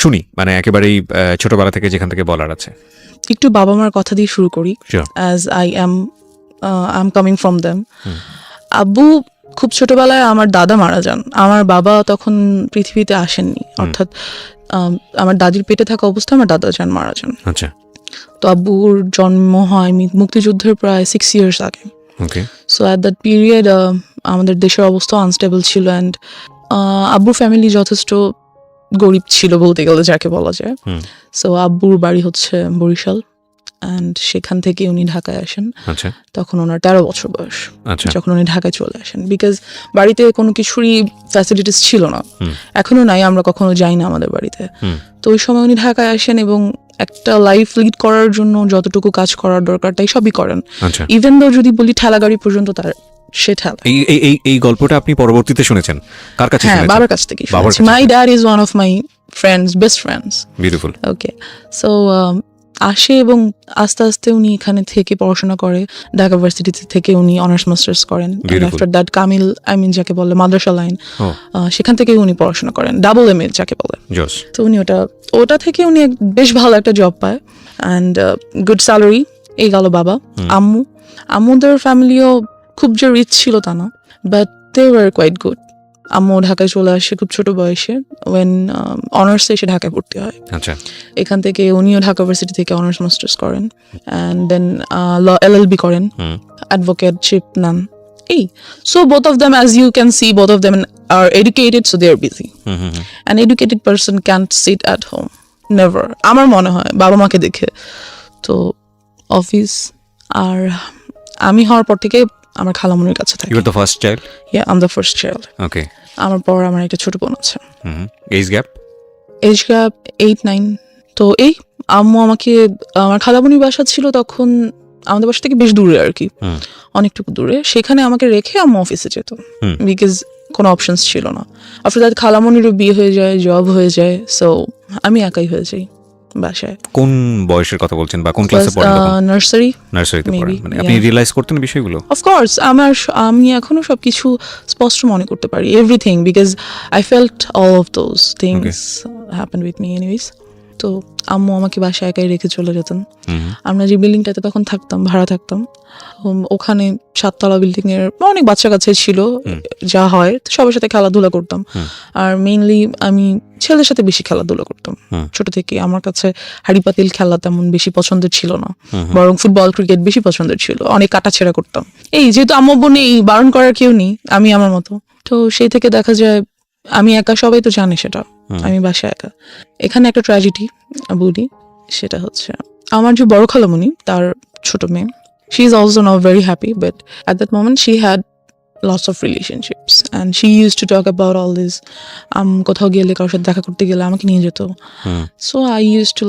শুনি, মানে একেবারেই ছোটবেলা থেকে যেখান থেকে বলার আছে। একটু বাবা মার কথা দিয়ে শুরু করি, as I am coming from them. আব্বু খুব ছোটবেলায় আমার দাদা মারা যান, আমার বাবা তখন পৃথিবীতে আসেননি, অর্থাৎ আমার দাদির পেটে থাকা অবস্থায় আমার দাদা যান মারা যান। আচ্ছা। তো আব্বুর জন্ম হয় মুক্তিযুদ্ধের প্রায় 6 years আগে। সো অ্যাট দ্যাট পিরিয়ড আমাদের দেশের অবস্থা আনস্টেবল ছিল, অ্যান্ড আব্বুর ফ্যামিলি যথেষ্ট গরিব ছিল বলতে গেলে, যাকে বলা যায়। সো আব্বুর বাড়ি হচ্ছে বরিশাল, অ্যান্ড সেখান থেকে উনি ঢাকায় আসেন। তখন ওনার 13 বছর বয়স যখন উনি ঢাকায় চলে আসেন, বিকজ বাড়িতে কোনো কিছুরই ফ্যাসিলিটিস ছিল না, এখনো নাই, আমরা কখনো যাই না আমাদের বাড়িতে। তো ওই সময় উনি ঢাকায় আসেন এবং একটা লাইফ লিড করার জন্য যতটুকু কাজ করার দরকার তাই সবই করেন। ইভেন দো যদি বলি ঠেলা গাড়ি পর্যন্ত তার সে ঠেলা। এই গল্পটা আপনি পরবর্তীতে শুনেছেন কার কাছে? হ্যাঁ, বাবার কাছ থেকে শুনেছি। My dad is one of my friends, best friends. Beautiful. Okay, so আসে এবং আস্তে আস্তে উনি এখানে থেকে পড়াশোনা করে। ঢাকা ইউনিভার্সিটি থেকে উনি অনার্স মাস্টার্স করেন। আফটার দ্যাট কামিল, যাকে বলে মাদ্রাসা লাইন, সেখান থেকে উনি পড়াশোনা করেন, ডাবল MA যাকে বলে। তো উনি ওটা থেকে উনি বেশ ভালো একটা জব পায়, অ্যান্ড গুড স্যালারি। এই গেল বাবা। আম্মুদের ফ্যামিলিও খুব যে রিচ ছিল তা না, but they were quite good. আম্মু ঢাকায় চলে আসে খুব ছোট বয়সে, ওয়েন অনার্সে এসে ঢাকায় ভর্তি হয়। এখান থেকে উনিও ঢাকা ইউনিভার্সিটি থেকে অনার্স মাস্টার্স করেন, অ্যান্ড দেন LLB করেন, অ্যাডভোকেটশিপ নেন। So both of them, as you can see, both of them are educated, so they are busy. An educated person can't sit at home, never. আমার মনে হয় বাবা মাকে দেখে। তো অফিস, আর আমি হওয়ার পর থেকে আমার খালামুনির কাছে থাকি। You are the first child? Yeah, I'm the first child. Okay. আমার পর আমার একটা ছোট বোন আছে। Age gap 8-9। তো আম্মু আমাকে, আমার খালামুনির বাসা ছিল তখন আমাদের বাসা থেকে বেশ দূরে আর কি, অনেকটুকু দূরে। সেখানে আমাকে রেখে আম্মু অফিসে যেত, বিকজ কোনো অপশনস ছিল না। আফটার দ্যাট খালামুনিরও বিয়ে হয়ে যায়, জব হয়ে যায়, সো আমি একাই হয়ে যাই বাসায়। কোন বয়সের কথা বলছেন বা কোন ক্লাসে পড়েন তখন? নার্সারিতে পড়েন। মানে আপনি রিয়ালাইজ করতেন বিষয়গুলো? অফ কোর্স, আমি এখনো সবকিছু স্পষ্ট মনে করতে পারি, everything, because I felt all of those things happen with me anyways. তো আম্মু আমাকে বাসায় একাই রেখে চলে যেতেন। আমরা যে বিল্ডিংটাতে তখন থাকতাম, ভাড়া থাকতাম, ওখানে 7 তলা বিল্ডিং এর অনেক বাচ্চা কাছে ছিল, যা হয় সবার সাথে খেলাধুলা করতাম। আর মেইনলি আমি ছেলের সাথে বেশি খেলাধুলা করতাম ছোট থেকে। আমার কাছে হাড়ি পাতিল খেলা তেমন বেশি পছন্দের ছিল না, বরং ফুটবল ক্রিকেট বেশি পছন্দের ছিল। অনেক কাটাছেড়া করতাম। যেহেতু আম্মু বোনে বারণ করার কেউ নেই, আমি আমার মতো। তো সেই থেকে দেখা যায় আমি একা, সবাই তো জানে সেটা, আমি বাসায় একা। এখানে একটা ট্র্যাজেডি বলি, সেটা হচ্ছে আমার যে বড় খালামণি, তার ছোট মেয়ে, she is also not very happy, but at that moment she had lots of relationships and she used to talk about all this. কোথাও গেলে, কারোর সাথে দেখা করতে গেলে আমাকে নিয়ে যেত। So I used to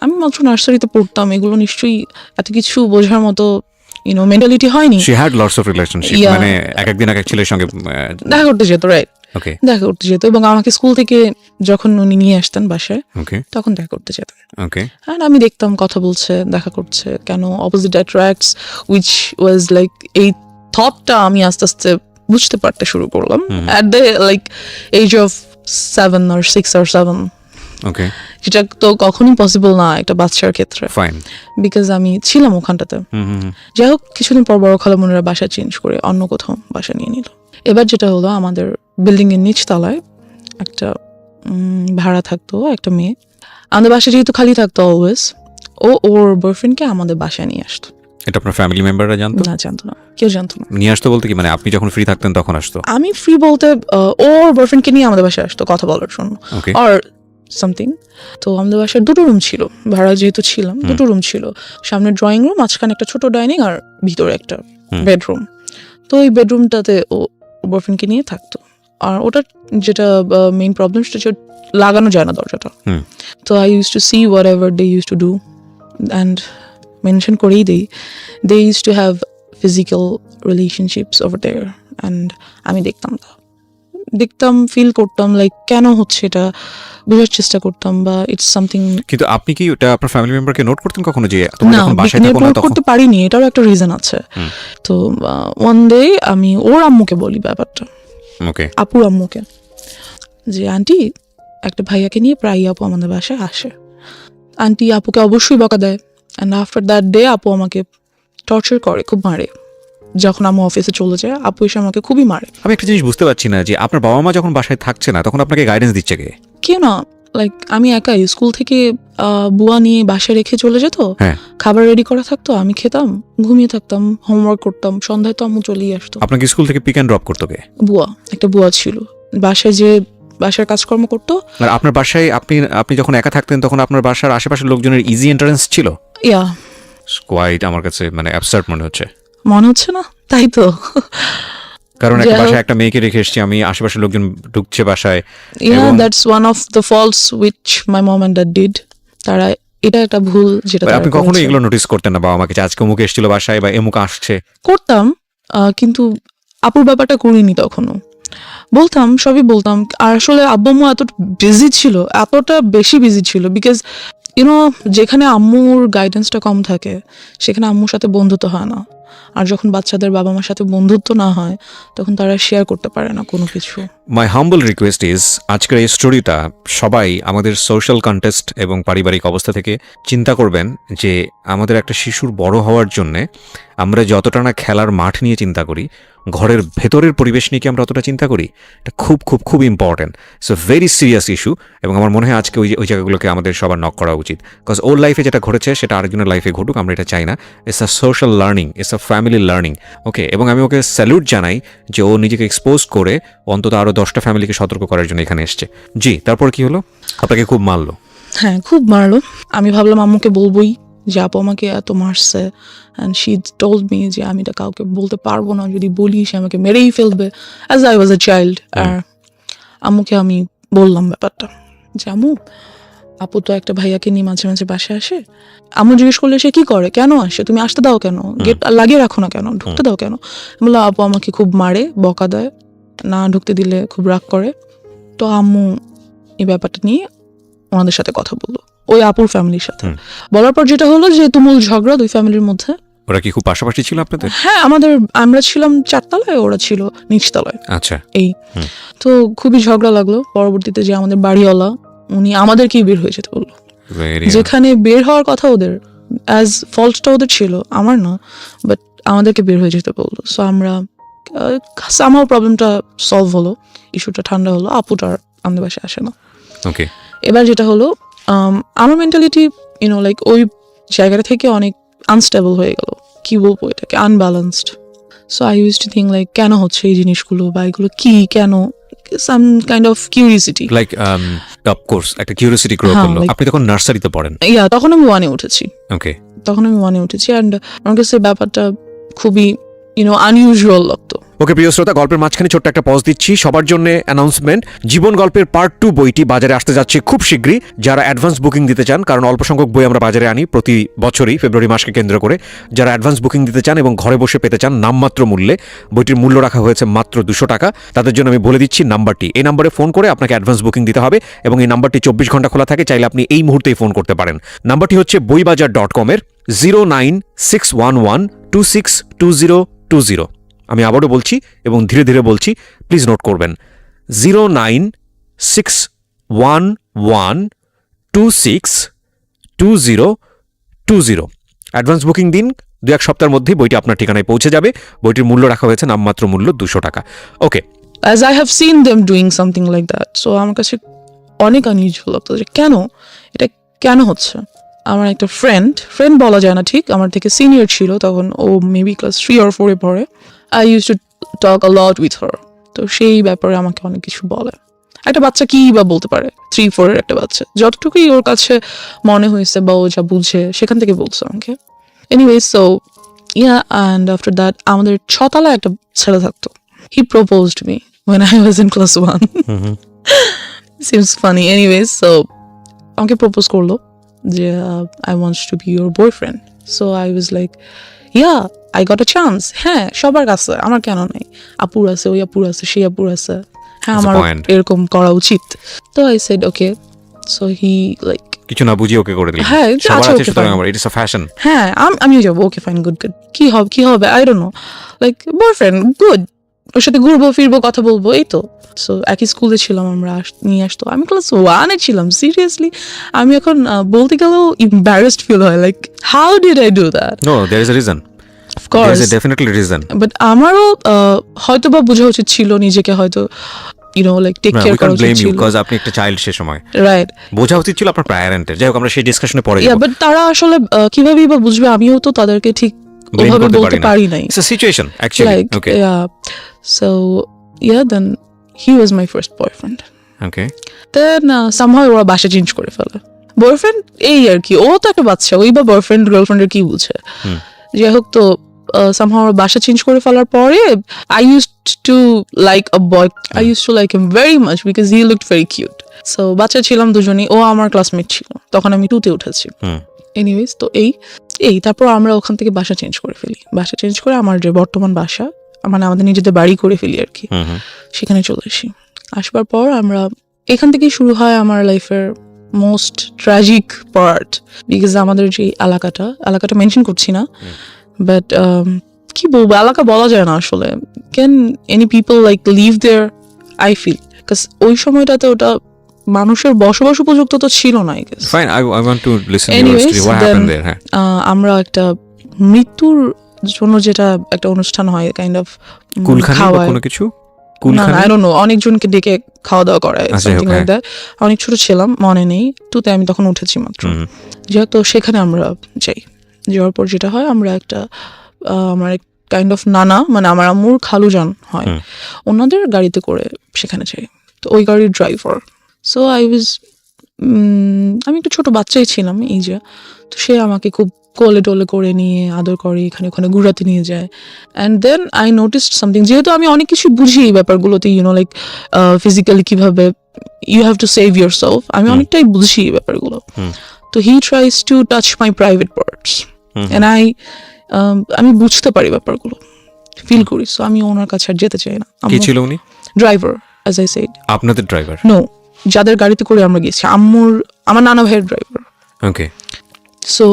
আমি মাত্র নার্সারিতে পড়তাম, এগুলো নিশ্চয়ই এত কিছু বোঝার মতো মেন্টালিটি হয়নি। She had lots of relationship, মানে একদিন এক ছেলের সঙ্গে দেখা করতে যেত, রাইট? দেখা করতে যেত, এবং আমাকে স্কুল থেকে যখন উনি নিয়ে আসতেন বাসায়, তখন দেখা করতে যেতেন। আর আমি দেখতাম কথা বলছে, দেখা করছে, কেন অপোজিট অ্যাট্রাক্টস, উইচ ওয়াজ এই থটটা আমি আস্তে আস্তে বুঝতে পারতে শুরু করলাম at the age of 7 or 6 or 7। যেটা তো কখনই পসিবল না একটা বাচ্চার ক্ষেত্রে, বিকজ আমি ছিলাম ওখানটাতে। যাই হোক, কিছুদিন পর বড় খালামুনিরা বাসা চেঞ্জ করে অন্য কোথাও বাসা নিয়ে নিল। এবার যেটা হলো, আমাদের বিল্ডিং এর নিচ তলায় একটা ভাড়া থাকতো একটা মেয়ে। আমাদের বাসা যেহেতু খালি থাকতো অলওয়েজ, ওর বয়ফ্রেন্ডকে আমাদের বাসায় নিয়ে আসতো। এটা আপনার ফ্যামিলি মেম্বাররা জানতো? না, জানতো না, কেউ জানতো না। নিয়ে আসতো বলতে কি, মানে আপনি যখন ফ্রি থাকতেন তখন আসতো? আমি ফ্রি বলতে ওর বয়ফ্রেন্ডকে নিয়ে আমাদের বাসায় আসতো কথা বলার জন্য, অর সামথিং। তো আমাদের বাসায় 2টো রুম ছিল, ভাড়া যেহেতু ছিলাম, 2টো রুম ছিল। সামনে ড্রয়িং রুম, মাঝখানে একটা ছোট ডাইনিং, আর ভিতরে একটা বেডরুম। তো ওই বেডরুমটাতে ও বয়ফ্রেন্ডকে নিয়ে থাকতো। আর ওটার যেটা মেইন প্রবলেম, সেটা লাগানো যায় না দরজাটা। তো I use to see whatever they use to do, and mention করেই দেই, they use to have physical relationships over there, অ্যান্ড আমি দেখতাম, ফিল করতাম কেন হচ্ছে এটা, বোঝার চেষ্টা করতাম, বা ইটস সামথিং। কিন্তু আপনি কি ওটা আপনার ফ্যামিলি মেম্বারকে নোট করতেন কখনো, যে তোমরা যখন বাসায় থাকো না তখন? করতে পারিনি, এটারও একটা রিজন আছে। তো ওয়ান ডে আমি ওর আম্মুকে বলি ব্যাপারটা, আপুর আম্মুকে, যে আন্টি একটা ভাইয়াকে নিয়ে প্রায় আপু আমাদের বাসায় আসে। আন্টি আপুকে অবশ্যই বকা দেয়, অ্যান্ড আফটার দ্যাট ডে আপু আমাকে টর্চার করে, খুব মারে। যখন আমি অফিসে চলে যায় আপু এসে আমাকে খুবই মারে। আমি একটা জিনিস বুঝতে পারছি না যে আপনার বাবা মা যখন বাসায় থাকছে না তখন আপনাকে গাইডেন্স দিচ্ছে কে? কেউ না, লাইক আমি একাই। স্কুল থেকে বুয়া নিয়ে বাসায় রেখে চলে যেত, হ্যাঁ, খাবার রেডি করা থাকতো, আমি খেতাম, ঘুমিয়ে থাকতাম, হোমওয়ার্ক করতাম, সন্ধ্যায় তো আম্মু চলেই আসতো। আপনাকে স্কুল থেকে পিক অ্যান্ড ড্রপ করতো কে? বুয়া, একটা বুয়া ছিল বাসায়, যে বাসার কাজকর্ম করতো। আর আপনার বাসায় আপনি যখন একা থাকতেন তখন আপনার বাসার আশেপাশের লোকজনের ইজি এন্ট্রান্স ছিল? ইয়া, কোয়াইট আমার কাছে মানে অ্যাবসার্ড মনে হচ্ছে। মনে হচ্ছে না? তাই তো। কারণ একটা যাই হোক। বাসায় একটা মেয়েকে রেখে এসেছি আমি, আশেপাশের লোকজন ঢুকছে বাসায়। Yeah, এবং- that's one of the faults which my mom and dad did. তারা, এটা একটা ভুল যেটা তারা আপনি কখনো করেছে। এগুলো নোটিস করতেন না বাবা মাকে যে আজকে অমুক এসেছিল বাসায় বা এমুক আসছে? করতাম, কিন্তু আপুর ব্যাপারটা করিনি তখনও। বলতাম, সবই বলতাম। আর আসলে আব্বু আম্মু এত বিজি ছিল, এতটা বেশি বিজি ছিল, বিকজ ইউনো যেখানে আম্মুর গাইডেন্সটা কম থাকে সেখানে আম্মুর সাথে বন্ধুত্ব হয় না। আর যখন বাচ্চাদের বাবা মার সাথে বন্ধুত্ব না হয় তখন তারা শেয়ার করতে পারে না কোনো কিছু। মাই হাম্বল রিকোয়েস্ট ইজ, আজকের এই স্টোরিটা সবাই আমাদের সোশ্যাল কন্টেস্ট এবং পারিবারিক অবস্থা থেকে চিন্তা করবেন যে আমাদের একটা শিশুর বড় হওয়ার জন্যে আমরা যতটা না খেলার মাঠ নিয়ে চিন্তা করি, ঘরের ভেতরের পরিবেশ নিয়ে কি আমরা অতটা চিন্তা করি? এটা খুব খুব খুব important. It's a very serious issue, এবং আমার মনে হয় আজকে ওই জায়গাগুলোকে আমাদের সবার নক করা উচিত। বিকজ ওর লাইফে যেটা ঘটেছে সেটা আরেকজনের লাইফে ঘটুক, আমরা এটা চাই না। It's a social learning, it's a family learning. Okay, এবং আমি ওকে স্যালুট জানাই যে ও নিজেকে এক্সপোজ করে অন্তত আরও 10টা ফ্যামিলিকে সতর্ক করার জন্য এখানে এসছে। জি, তারপর কি হলো? আপনাকে খুব মারলো? হ্যাঁ, খুব মারলো। আমি ভাবলাম আম্মুকে বলবোই যে আপু আমাকে এত মারছে, অ্যান্ড শি টোল্ড মি যে আমি এটা কাউকে বলতে পারবো না, যদি বলি সে আমাকে মেরেই ফেলবে, as I was a child. আর আম্মুকে আমি বললাম ব্যাপারটা যে আম্মু, আপু তো একটা ভাইয়াকে নিয়ে মাঝে মাঝে বাসায় আসে। আম্মু জিজ্ঞেস করলে সে কি করে, কেন আসে, তুমি আসতে দাও কেন, গেট লাগিয়ে রাখো না কেন, ঢুকতে দাও কেন? বললো আপু আমাকে খুব মারে, বকা দেয়, না ঢুকতে দিলে খুব রাগ করে। তো আম্মু এই ব্যাপারটা নিয়ে ওনাদের সাথে কথা বললো, ওই আপুর ফ্যামিলির সাথে। বলার পর যেটা হলো যে তুমুল ঝগড়া দুই ফ্যামিলির মধ্যে। ওরা কি খুব পাশাপাশি ছিল আপনাদের? হ্যাঁ, আমরা ছিলাম 4 তলায়, ওরা ছিল নিচতলায়। আচ্ছা। এই তো খুবই ঝগড়া লাগলো। পরবর্তীতে যে আমাদের বাড়িওয়ালা, উনি আমাদেরকেই বের হয়ে যেতে বললো, যেখানে বের হওয়ার কথা ওদের, অ্যাজ ফল্টটা ওদের ছিল, আমার না, বাট আমাদেরকে বের হয়ে যেতে বললো। সো আমরা সামহাও প্রবলেমটা সলভ হলো, ইস্যুটা ঠান্ডা হলো, আপুটা আর আমাদের বাসায় আসে না। ওকে, এবার যেটা হলো, আমার মেন্টালিটি লাইক ওই জায়গাটা থেকে অনেক আনস্টেবল হয়ে গেল, কি বলবো এটাকে, unbalanced. So I use to think like কেন হচ্ছে এই জিনিসগুলো, বা এগুলো কি, কেন, some kind of curiosity, like of course একটা কিউরিওসিটি গ্রো করলো। আপনি তখন নার্সারিতে পড়েন? ইয়া, তখন আমি 1-এ উঠেছি। ওকে, তখন আমি 1-এ উঠেছি, অ্যান্ড আমার কাছে ব্যাপারটা খুবই আনইউজুয়াল লাগতো। ওকে প্রিয় শ্রোতা, গল্পের মাঝখানে ছোট্ট একটা পজ দিচ্ছি সবার জন্য অ্যানাউন্সমেন্ট। জীবন গল্পের পার্ট 2 বইটি বাজারে আসতে যাচ্ছে খুব শীঘ্রই। যারা অ্যাডভান্স বুকিং দিতে চান, কারণ অল্প সংখ্যক বই আমরা বাজারে আনি প্রতি বছরই ফেব্রুয়ারি মাসকে কেন্দ্র করে, যারা অ্যাডভান্স বুকিং দিতে চান এবং ঘরে বসে পেতে চান নামমাত্র মূল্যে, বইটির মূল্য রাখা হয়েছে মাত্র 200 টাকা, তাদের জন্য আমি বলে দিচ্ছি নাম্বারটি। এই নাম্বারে ফোন করে আপনাকে অ্যাডভান্স বুকিং দিতে হবে, এবং এই নাম্বারটি 24 ঘন্টা খোলা থাকে, চাইলে আপনি এই মুহূর্তেই ফোন করতে পারেন। নাম্বারটি হচ্ছে boibajar.com এর 09611262020। আমি আবারও বলছি এবং ধীরে ধীরে বলছি, প্লিজ নোট করবেন, 09611262020। অ্যাডভান্স বুকিং দিন, 2-1 সপ্তাহের মধ্যেই বইটি আপনার ঠিকানায় পৌঁছে যাবে। বইটির মূল্য রাখা হয়েছে নামমাত্র মূল্য 200 টাকা। Okay, as I have seen them doing something like that, so আমার কাছে অনেক আনইউজুয়াল লাগতো যে কেন এটা কেন হচ্ছে। আমার একটা ফ্রেন্ড বলা যায় না ঠিক, আমার থেকে সিনিয়র ছিল তখন, ও মেবি ক্লাস 3 or 4-এ পড়ে। I use to talk a lot with her, তো সেই ব্যাপারে আমাকে অনেক কিছু বলে। একটা বাচ্চা কি বা বলতে পারে, 3-4-এর একটা বাচ্চা, যতটুকুই ওর কাছে মনে হয়েছে বা ও যা বুঝে সেখান থেকে বলছে আমাকে। Anyway, so yeah, and after that আমাদের 6 তলায় একটা ছেলে থাকতো। He proposed me when I was in class 1. Seems funny. Anyways, so আমাকে প্রপোজ করলো যে I want to be your boyfriend. So I was like, yeah, I got a chance. হ্যাঁ, সবার কাছে, আমার কেন নাই? আপুর আছে, ওই আপুর আছে, সেই আপুর আছে, হ্যাঁ আমার এরকম করা উচিত। তো I said okay. So he like কিছু না বুঝিয়ে ওকে করে দিলেন। হ্যাঁ, সবার আছে, সুতরাং আমার ইট ইজ আ ফ্যাশন। হ্যাঁ, আমি যাবো, ওকে ফাইন, গুড, কি হবে, I don't know, like boyfriend, good, ওর সাথে ঘুরবো ফিরবো কথা বলবো এই তো। সো একই স্কুলে ছিলাম আমরা, নিয়ে আসতো। আমি ক্লাস 1-এ ছিলাম, সিরিয়াসলি আমি এখন বলতে গেলেও embarrassed ফিল হয়, like how did I do that. No, there is a reason. Of course, There is a definitely reason. But আমারও হয়তো বা বোঝা উচিত ছিল নিজেকে, হয়তো like take No, care we করা can't উচিত blame you ছিল, because আপনি একটা চাইল্ড সে সময়। রাইট। বোঝা উচিত ছিল আপনার প্যারেন্টের। যাই হোক, আমরা সেই ডিসকাশনে পরে ইয়া, যাব। বাট তারা আসলে কিভাবেই বা বুঝবে, আমিও তো তাদেরকে ঠিক Blame ওভাবে করতে বলতে পারি না। পারি নাই। It's a situation actually. Like, Okay. yeah. So, yeah, then he was my first boyfriend. Okay. Then somehow ওরা বাসা চেঞ্জ করে ফেলে। বয়ফ্রেন্ড এই আর কি, ও তো একটা বাচ্চা, ওই বা বয়ফ্রেন্ড গার্লফ্রেন্ডের কি বুঝে। যাই হোক, তো somehow ওরা বাসা চেঞ্জ করে ফেলার পরে I used to like a boy. I used to like him very much because he looked very cute. So বাচ্চা ছিলাম দুজনেই, ও আমার ক্লাসমেট ছিল, তখন আমি 2-তে উঠেছি। এনিওয়েজ, তো এই তারপর আমরা ওখান থেকে বাসা চেঞ্জ করে ফেলি। বাসা চেঞ্জ করে আমার যে বর্তমান বাসা, মানে আমাদের নিজেদের বাড়ি করে ফেলি আর কি, সেখানে চলে আসি। আসবার পর আমরা এখান থেকেই শুরু হয় আমার লাইফের মোস্ট ট্র্যাজিক পার্ট, বিকজ আমাদের যে এলাকাটা মেনশন করছি না, বাট কি বলবো, এলাকা বলা যায় না আসলে। Can any people like live there, I feel, because ওই সময়টাতে ওটা মানুষের বসবাস উপযুক্ত তো ছিল না, I guess. Fine, I want to listen to your Anyways, story. What happened there? হ্যাঁ। আমরা একটা মৃত্যুর জন্য যেটা একটা অনুষ্ঠান হয়, কাইন্ড অফ কুলখানি বা খাওয়ায়, কোনো কিছু? না কুলখানি? আই ডোন্ট নো, অনেকজনকে ডেকে খাওয়া দাওয়া করায়, আচ্ছা, সামথিং okay. Like that. অনেক ছোট ছিলাম, মনে নেই, 2-তে আমি তখন উঠেছি মাত্র। যাই, তো সেখানে আমরা যাই। যাওয়ার পর যেটা হয়, আমরা একটা আমার কাইন্ড অফ নানা, মানে আমার আম্মুর খালু যান হয়, ওনাদের গাড়িতে করে সেখানে যাই। তো ওই গাড়ির ড্রাইভার, সো আই ওয়াজ, আমি একটু ছোট বাচ্চাই ছিলাম এই যে, তো সে আমাকে খুব কোলে টোলে করে নিয়ে আদর করে এখানে ওখানে ঘুরাতে নিয়ে যায়। And then I noticed something, যেহেতু আমি অনেক কিছু বুঝি এই ব্যাপারগুলোতে, লাইক ফিজিক্যালি কিভাবে you have to save yourself, আমি অনেকটাই বুঝি এই ব্যাপারগুলো। তো he tries to touch my private parts, and আমি বুঝতে পারি ব্যাপারগুলো, ফিল করি। সো আমি ওনার কাছে আর যেতে চাই না। কি ছিল উনি? Driver, as I said. আপনাদের ড্রাইভার? নো, যাদের গাড়িতে করে আমরা গেছি, আমার নানা ভাইয়ের driver. Okay. So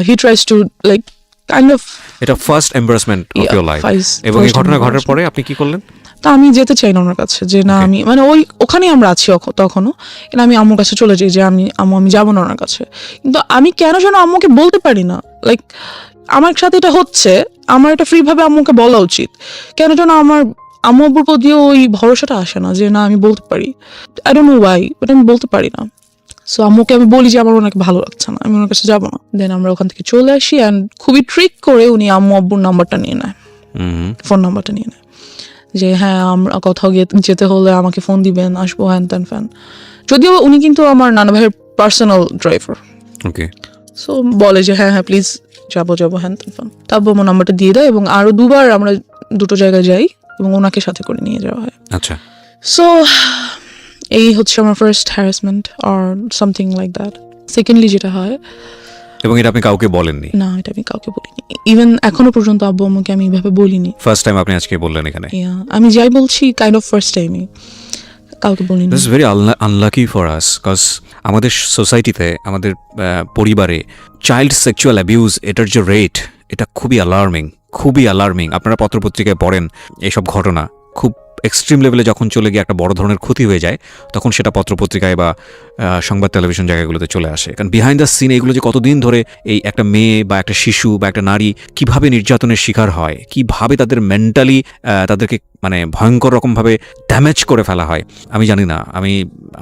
he tries to like kind of, এটা first embarrassment of your life, এবং এই ঘটনা ঘটার পরে আপনি কি করলেন? তা আমি যেতে চাই না ওনার কাছে, যে না আমি, মানে ওখানেই আমরা আছি তখনও, কিন্তু আমি আম্মুর কাছে চলে যাই যে আমি যাবো না ওনার কাছে। কিন্তু আমি কেন যেন আম্মুকে বলতে পারি না, লাইক আমার সাথে এটা হচ্ছে, আমার এটা ফ্রি ভাবে আম্মুকে বলা উচিত, কেন যেন আমার আম্মু আব্বুর প্রতিও ওই ভরসাটা আসে না যে না আমি বলতে পারি। I don't know Y, but আমি বলতে পারি না। সো আম্মুকে আমি বলি যে আমার ওনাকে ভালো লাগছে না, আমি ওনার কাছে যাবো না। দেন আমরা ওখান থেকে চলে আসি, অ্যান্ড খুবই ট্রিক করে উনি আম্মু আব্বুর নাম্বারটা নিয়ে নেয়, ফোন নাম্বারটা নিয়ে নেয়, যে হ্যাঁ আমরা কোথাও যেতে হলে আমাকে ফোন দিবেন, আসবো, হ্যান ত্যান ফ্যান। যদিও উনি কিন্তু আমার নানা ভাইয়ের পার্সোনাল ড্রাইভার। ওকে। সো বলে যে হ্যাঁ প্লিজ যাবো হ্যান ত্যান ফ্যান। তারপর আমার নাম্বারটা দিয়ে দেয়, এবং আরো 2বার আমরা 2টো জায়গায় যাই, এবং ওনাকে সাথে করে নিয়ে যাওয়া হয়। আচ্ছা। সো এই হচ্ছে আমার first harassment or something like that. Secondly যেটা হয়, এবং এটা আপনি কাউকে বলেননি? না, এটা আমি কাউকে বলিনি, ইভেন এখনো পর্যন্ত আব্বু আম্মুকে আমি এইভাবে বলিনি। ফার্স্ট টাইম আপনি আজকে বললেন এখানে? আমি যাই বলছি কাইন্ড অফ ফার্স্ট টাইমই, কাউকে বলিনি। This is very unlucky for us, cause আমাদের সোসাইটিতে, আমাদের পরিবারে চাইল্ড সেক্সুয়াল অ্যাবিউজ, এটার যে রেট, এটা খুবই অ্যালার্মিং। আপনারা পত্রপত্রিকায় পড়েন এইসব ঘটনা, খুব এক্সট্রিম লেভেলে যখন চলে গিয়ে একটা বড় ধরনের ক্ষতি হয়ে যায়, তখন সেটা পত্রপত্রিকায় বা সংবাদ টেলিভিশন জায়গাগুলোতে চলে আসে। কারণ বিহাইন্ড দ্য সিন এগুলো যে কতদিন ধরে এই একটা মেয়ে বা একটা শিশু বা একটা নারী কিভাবে নির্যাতনের শিকার হয়, কিভাবে তাদের মেন্টালি তাদেরকে মানে ভয়ঙ্কর রকমভাবে ড্যামেজ করে ফেলা হয়, আমি জানি না।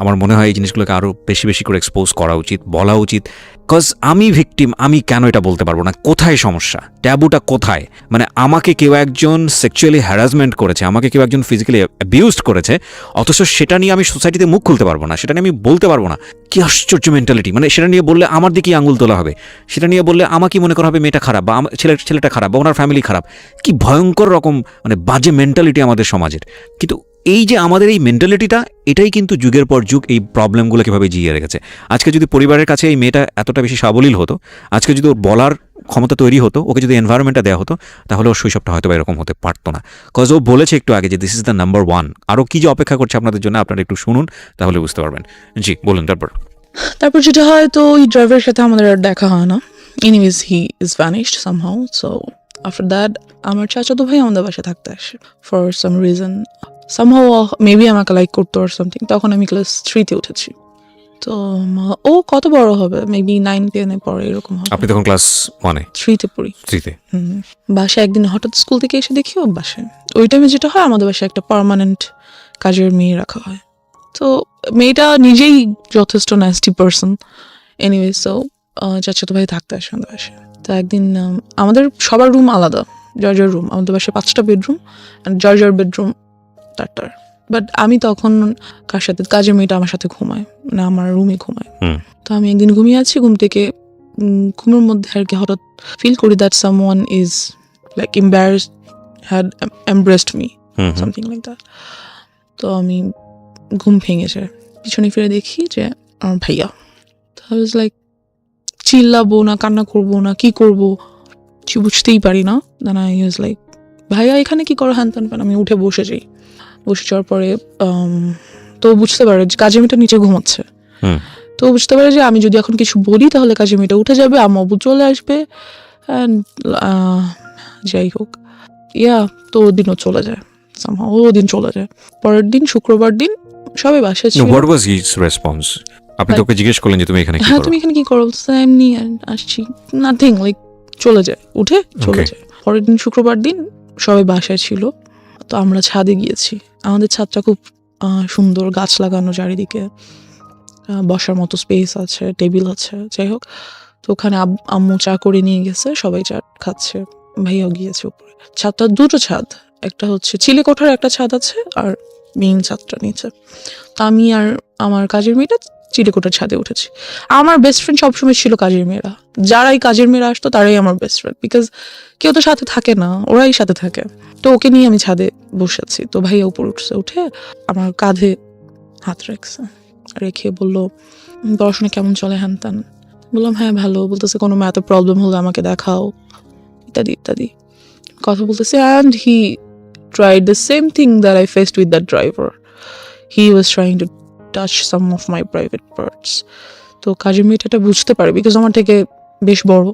আমার মনে হয় এই জিনিসগুলোকে আরও বেশি করে এক্সপোজ করা উচিত, বলা উচিত। কজ আমি ভিকটিম, আমি কেন এটা বলতে পারবো না? কোথায় সমস্যা? ট্যাবুটা কোথায়? মানে আমাকে কেউ একজন সেক্সুয়ালি হ্যারাসমেন্ট করেছে, আমাকে কেউ একজন ফিজিক্যালি অ্যাবিউজড করেছে, অথচ সেটা নিয়ে আমি সোসাইটিতে মুখ খুলতে পারবো না, সেটা নিয়ে আমি বলতে পারবো না। কি আশ্চর্য মেন্টালিটি! মানে সেটা নিয়ে বললে আমার দিকেই আঙুল তোলা হবে, সেটা নিয়ে বললে আমাকে মনে করা হবে মেয়েটা খারাপ, বা ছেলেটা খারাপ, বা ওনার ফ্যামিলি খারাপ। কি ভয়ঙ্কর রকম মানে বাজে মেন্টালিটি আমাদের সমাজের। কিন্তু এই যে আমাদের এই মেন্টালিটিটা, এটাই কিন্তু যুগের পর যুগ এই প্রবলেমগুলো কীভাবে জিয়ে রেখেছে। আজকে যদি পরিবারের কাছে এই মেয়েটা এতটা বেশি সাবলীল হতো, আজকে যদি ওর বলার ক্ষমতা তৈরি হতো, ওকে যদি এনভায়রনমেন্টটা দেওয়া হতো, তাহলে ওর শৈশবটা হয়তো এরকম হতে পারতো না। কজ ও বলেছে একটু আগে যে দিস ইজ দ্য নাম্বার 1। আরও কি যে অপেক্ষা করছে আপনাদের জন্য, আপনারা একটু শুনুন, তাহলে বুঝতে পারবেন। জি বলুন। তারপর যেটা হয়, তো ওই ড্রাইভারের সাথে আমাদের আর দেখা হয় না। Anyways he is vanished somehow. So after that আমার চাচাতো ভাই আমাদের বাসায় থাকতে আসে for some reason, somehow maybe আমাকে লাইক করতো আর সামথিং। তখন আমি ক্লাস 3-তে উঠেছি। তো ও কত বড় হবে, মেবি 9-10-এ পড়ে এরকম হবে। আপনি তখন ক্লাস 1-এ 3-তে পড়ি। 3-তে। বাসায় একদিন হঠাৎ স্কুল থেকে এসে দেখি ও বাসায়। ওই টাইমে যেটা হয় আমাদের বাসায় একটা পার্মানেন্ট কাজের মেয়ে রাখা হয়। তো মেয়েটা নিজেই যথেষ্ট ন্যাস্টি পার্সন। এনিওয়ে, সো চাচাতো ভাই থাকতে আসে আমাদের বাসায়। তো একদিন আমাদের সবার রুম আলাদা, জর্জার রুম। আমাদের বাসায় 5টা বেডরুম, জর্জার বেডরুম 4টার। বাট আমি তখন কার সাথে, কাজের মেয়েটা আমার সাথে ঘুমায়, মানে আমার রুমে ঘুমায়। তো আমি একদিন ঘুমিয়ে আছি, ঘুম থেকে ঘুমের মধ্যে আর কি হঠাৎ ফিল করি that someone is like embarrassed, had embraced me, something like that. তো আমি ঘুম ভেঙে যায়, পিছনে ফিরে দেখি যে আমার ভাইয়া। তো আই ওয়াজ লাইক, চিল্লাবো না, কান্না করবো না, কি করবো কিছু বুঝতেই পারি না। দেন আই ওয়াজ লাইক, ভাইয়া এখানে কি করো, হ্যান ত্যান। আমি উঠে বসে যাই। বসে যাওয়ার পরে তো বুঝতে পারে যে কাজের মেয়েটা নিচে ঘুমাচ্ছে। তো বুঝতে পারে যে আমি যদি এখন কিছু বলি তাহলে কাজের মেয়েটা উঠে যাবে, আম্মু আব্বু চলে আসবে। অ্যান্ড যাই হোক, তো ওদিনও চলে যায়, ওদিন চলে যায়। পরের দিন শুক্রবার দিন সবাই বাসায় ছিল। What was his response? আপনি তোকে জিজ্ঞেস করলেন যে তুমি এখানে কি হ্যাঁ, করো? তুমি এখানে কি করো? এমনি আসছি, নাথিং, লাইক চলে যায়, উঠে চলে যায়। পরের দিন শুক্রবার দিন সবাই বাসায় ছিল। তো আমরা ছাদে গিয়েছি। আমাদের ছাদটা খুব সুন্দর, গাছ লাগানো চারিদিকে, বসার মতো স্পেস আছে, টেবিল আছে, যাই হোক। তো ওখানে আম্মু চা করে নিয়ে গেছে, সবাই চা খাচ্ছে, ভাইয়াও গিয়েছে উপরে। ছাদটা 2টো ছাদ, একটা হচ্ছে চিলে কোঠার একটা ছাদ আছে আর মেইন ছাদটা নিচে। তো আমি আর আমার কাজের মেয়েটা চিলেকোঠার ছাদে উঠেছি। আমার বেস্ট ফ্রেন্ড সবসময় ছিল কাজের মেয়েরা। যারাই কাজের মেয়েরা আসতো তারাই আমার বেস্ট ফ্রেন্ড, বিকজ কেউ তো সাথে থাকে না, ওরাই সাথে থাকে। তো ওকে নিয়ে আমি ছাদে বসেছি। তো ভাইয়া উপর উঠছে, উঠে আমার কাঁধে হাত রেখে বললো, পড়াশোনা কেমন চলে, হ্যান ত্যান। বললাম হ্যাঁ ভালো। বলতেছে কোনো ম্যাথে প্রবলেম হলে আমাকে দেখাও, ইত্যাদি ইত্যাদি কথা বলতেছে। And he tried the same thing that I faced with that driver. He was trying to touch some of my private parts. তো কাজের মেয়েটা বুঝতে পারে, বিকজ আমার থেকে বেশ বড়।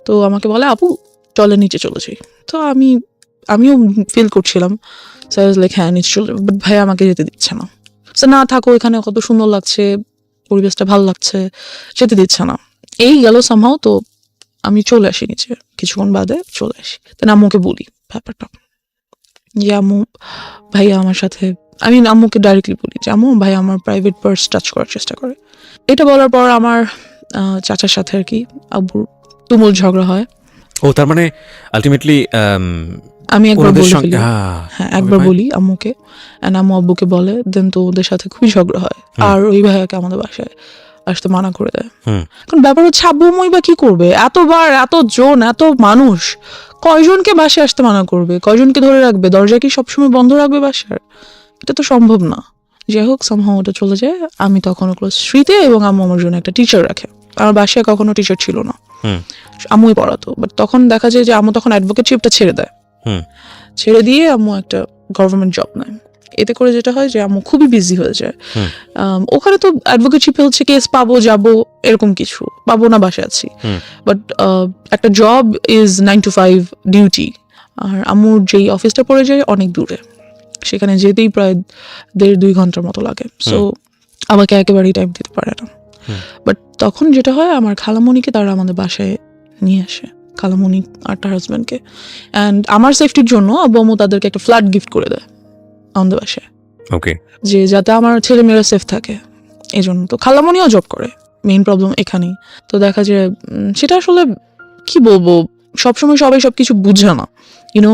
তো আমাকে বলে, আপু চলে নিচে চলে যাই। তো আমিও ফিল করছিলাম, সো আই ওয়াজ লাইক হ্যাঁ নিচে চলে, বাট ভাই আমাকে যেতে দিচ্ছে না। সো না থাকো, এখানে কত সুন্দর লাগছে, পরিবেশটা ভালো লাগছে, যেতে দিচ্ছে না। এই গেল সামহাও। তো আমি চলে আসি নিচে, কিছুক্ষণ বাদে চলে আসি। দেন আম্মুকে বলি ব্যাপারটা, যে আম্মু ভাইয়া আমার সাথে, আমি আম্মুকে ডাইরেক্টলি বলি যে আম্মু ভাইয়া আমার প্রাইভেট পার্স টাচ করার চেষ্টা করে। এটা বলার পর আমার চাচার সাথে আর কি আব্বুর তুমুল ঝগড়া হয়। ও তার মানে আলটিমেটলি আমি একবার বলে ফেলি, হ্যাঁ একবার বলি আম্মুকে, অ্যান্ড আম্মু আব্বুকে বলে। দেন তো ওদের সাথে খুবই ঝগড়া হয়, আর ওই ভাইয়াকে আমাদের বাসায় আসতে মানা করে দেয়। এখন ব্যাপার হচ্ছে আব্বু আম্মুই বা কি করবে, এতবার, এতজন, এত মানুষ, কয়জনকে বাসায় আসতে মানা করবে, কয়জনকে ধরে রাখবে, দরজা কি সবসময় বন্ধ রাখবে বাসার? এটা তো সম্ভব না। যাই হোক, সামহাও ওটা চলে যায়। আমি তখনও ক্লাস 3-তে, এবং আম্মু আমার জন্য একটা টিচার রাখে। আমার বাসায় কখনো টিচার ছিল না, আম্মুই পড়াতো। বাট তখন দেখা যায় যে আম্মু তখন অ্যাডভোকেটশিপটা ছেড়ে দেয়, ছেড়ে দিয়ে আম্মু একটা গভর্নমেন্ট জব নেয়। এতে করে যেটা হয় যে আম্মু খুবই বিজি হয়ে যায়। ওখানে তো অ্যাডভোকেটশিপে হচ্ছে কেস পাবো, যাবো, এরকম কিছু পাবো না, বাসায় আছি। বাট একটা জব ইজ 9 to 5 ডিউটি। আর আম্মুর যেই অফিসটা পড়ে যায় অনেক দূরে, সেখানে যেতেই প্রায় 1.5-2 ঘন্টার মতো লাগে। সো আমাকে একেবারেই টাইম দিতে পারে না। বাট তখন যেটা হয়, আমার খালামণিকে তারা আমাদের বাসায় নিয়ে আসে, খালামণি আর তার হাজব্যান্ডকে। অ্যান্ড আমার সেফটির জন্য আব্বু আম্মু তাদেরকে একটা ফ্ল্যাট গিফট করে দেয় আমাদের বাসায়, ওকে, যে যাতে আমার ছেলে মেয়েরা সেফ থাকে। এই জন্য তো খালামণিও জব করে, মেইন প্রবলেম এখানেই। তো দেখা যায় সেটা আসলে কি বলবো, সবসময় সবাই সবকিছু বুঝে না, ইউনো,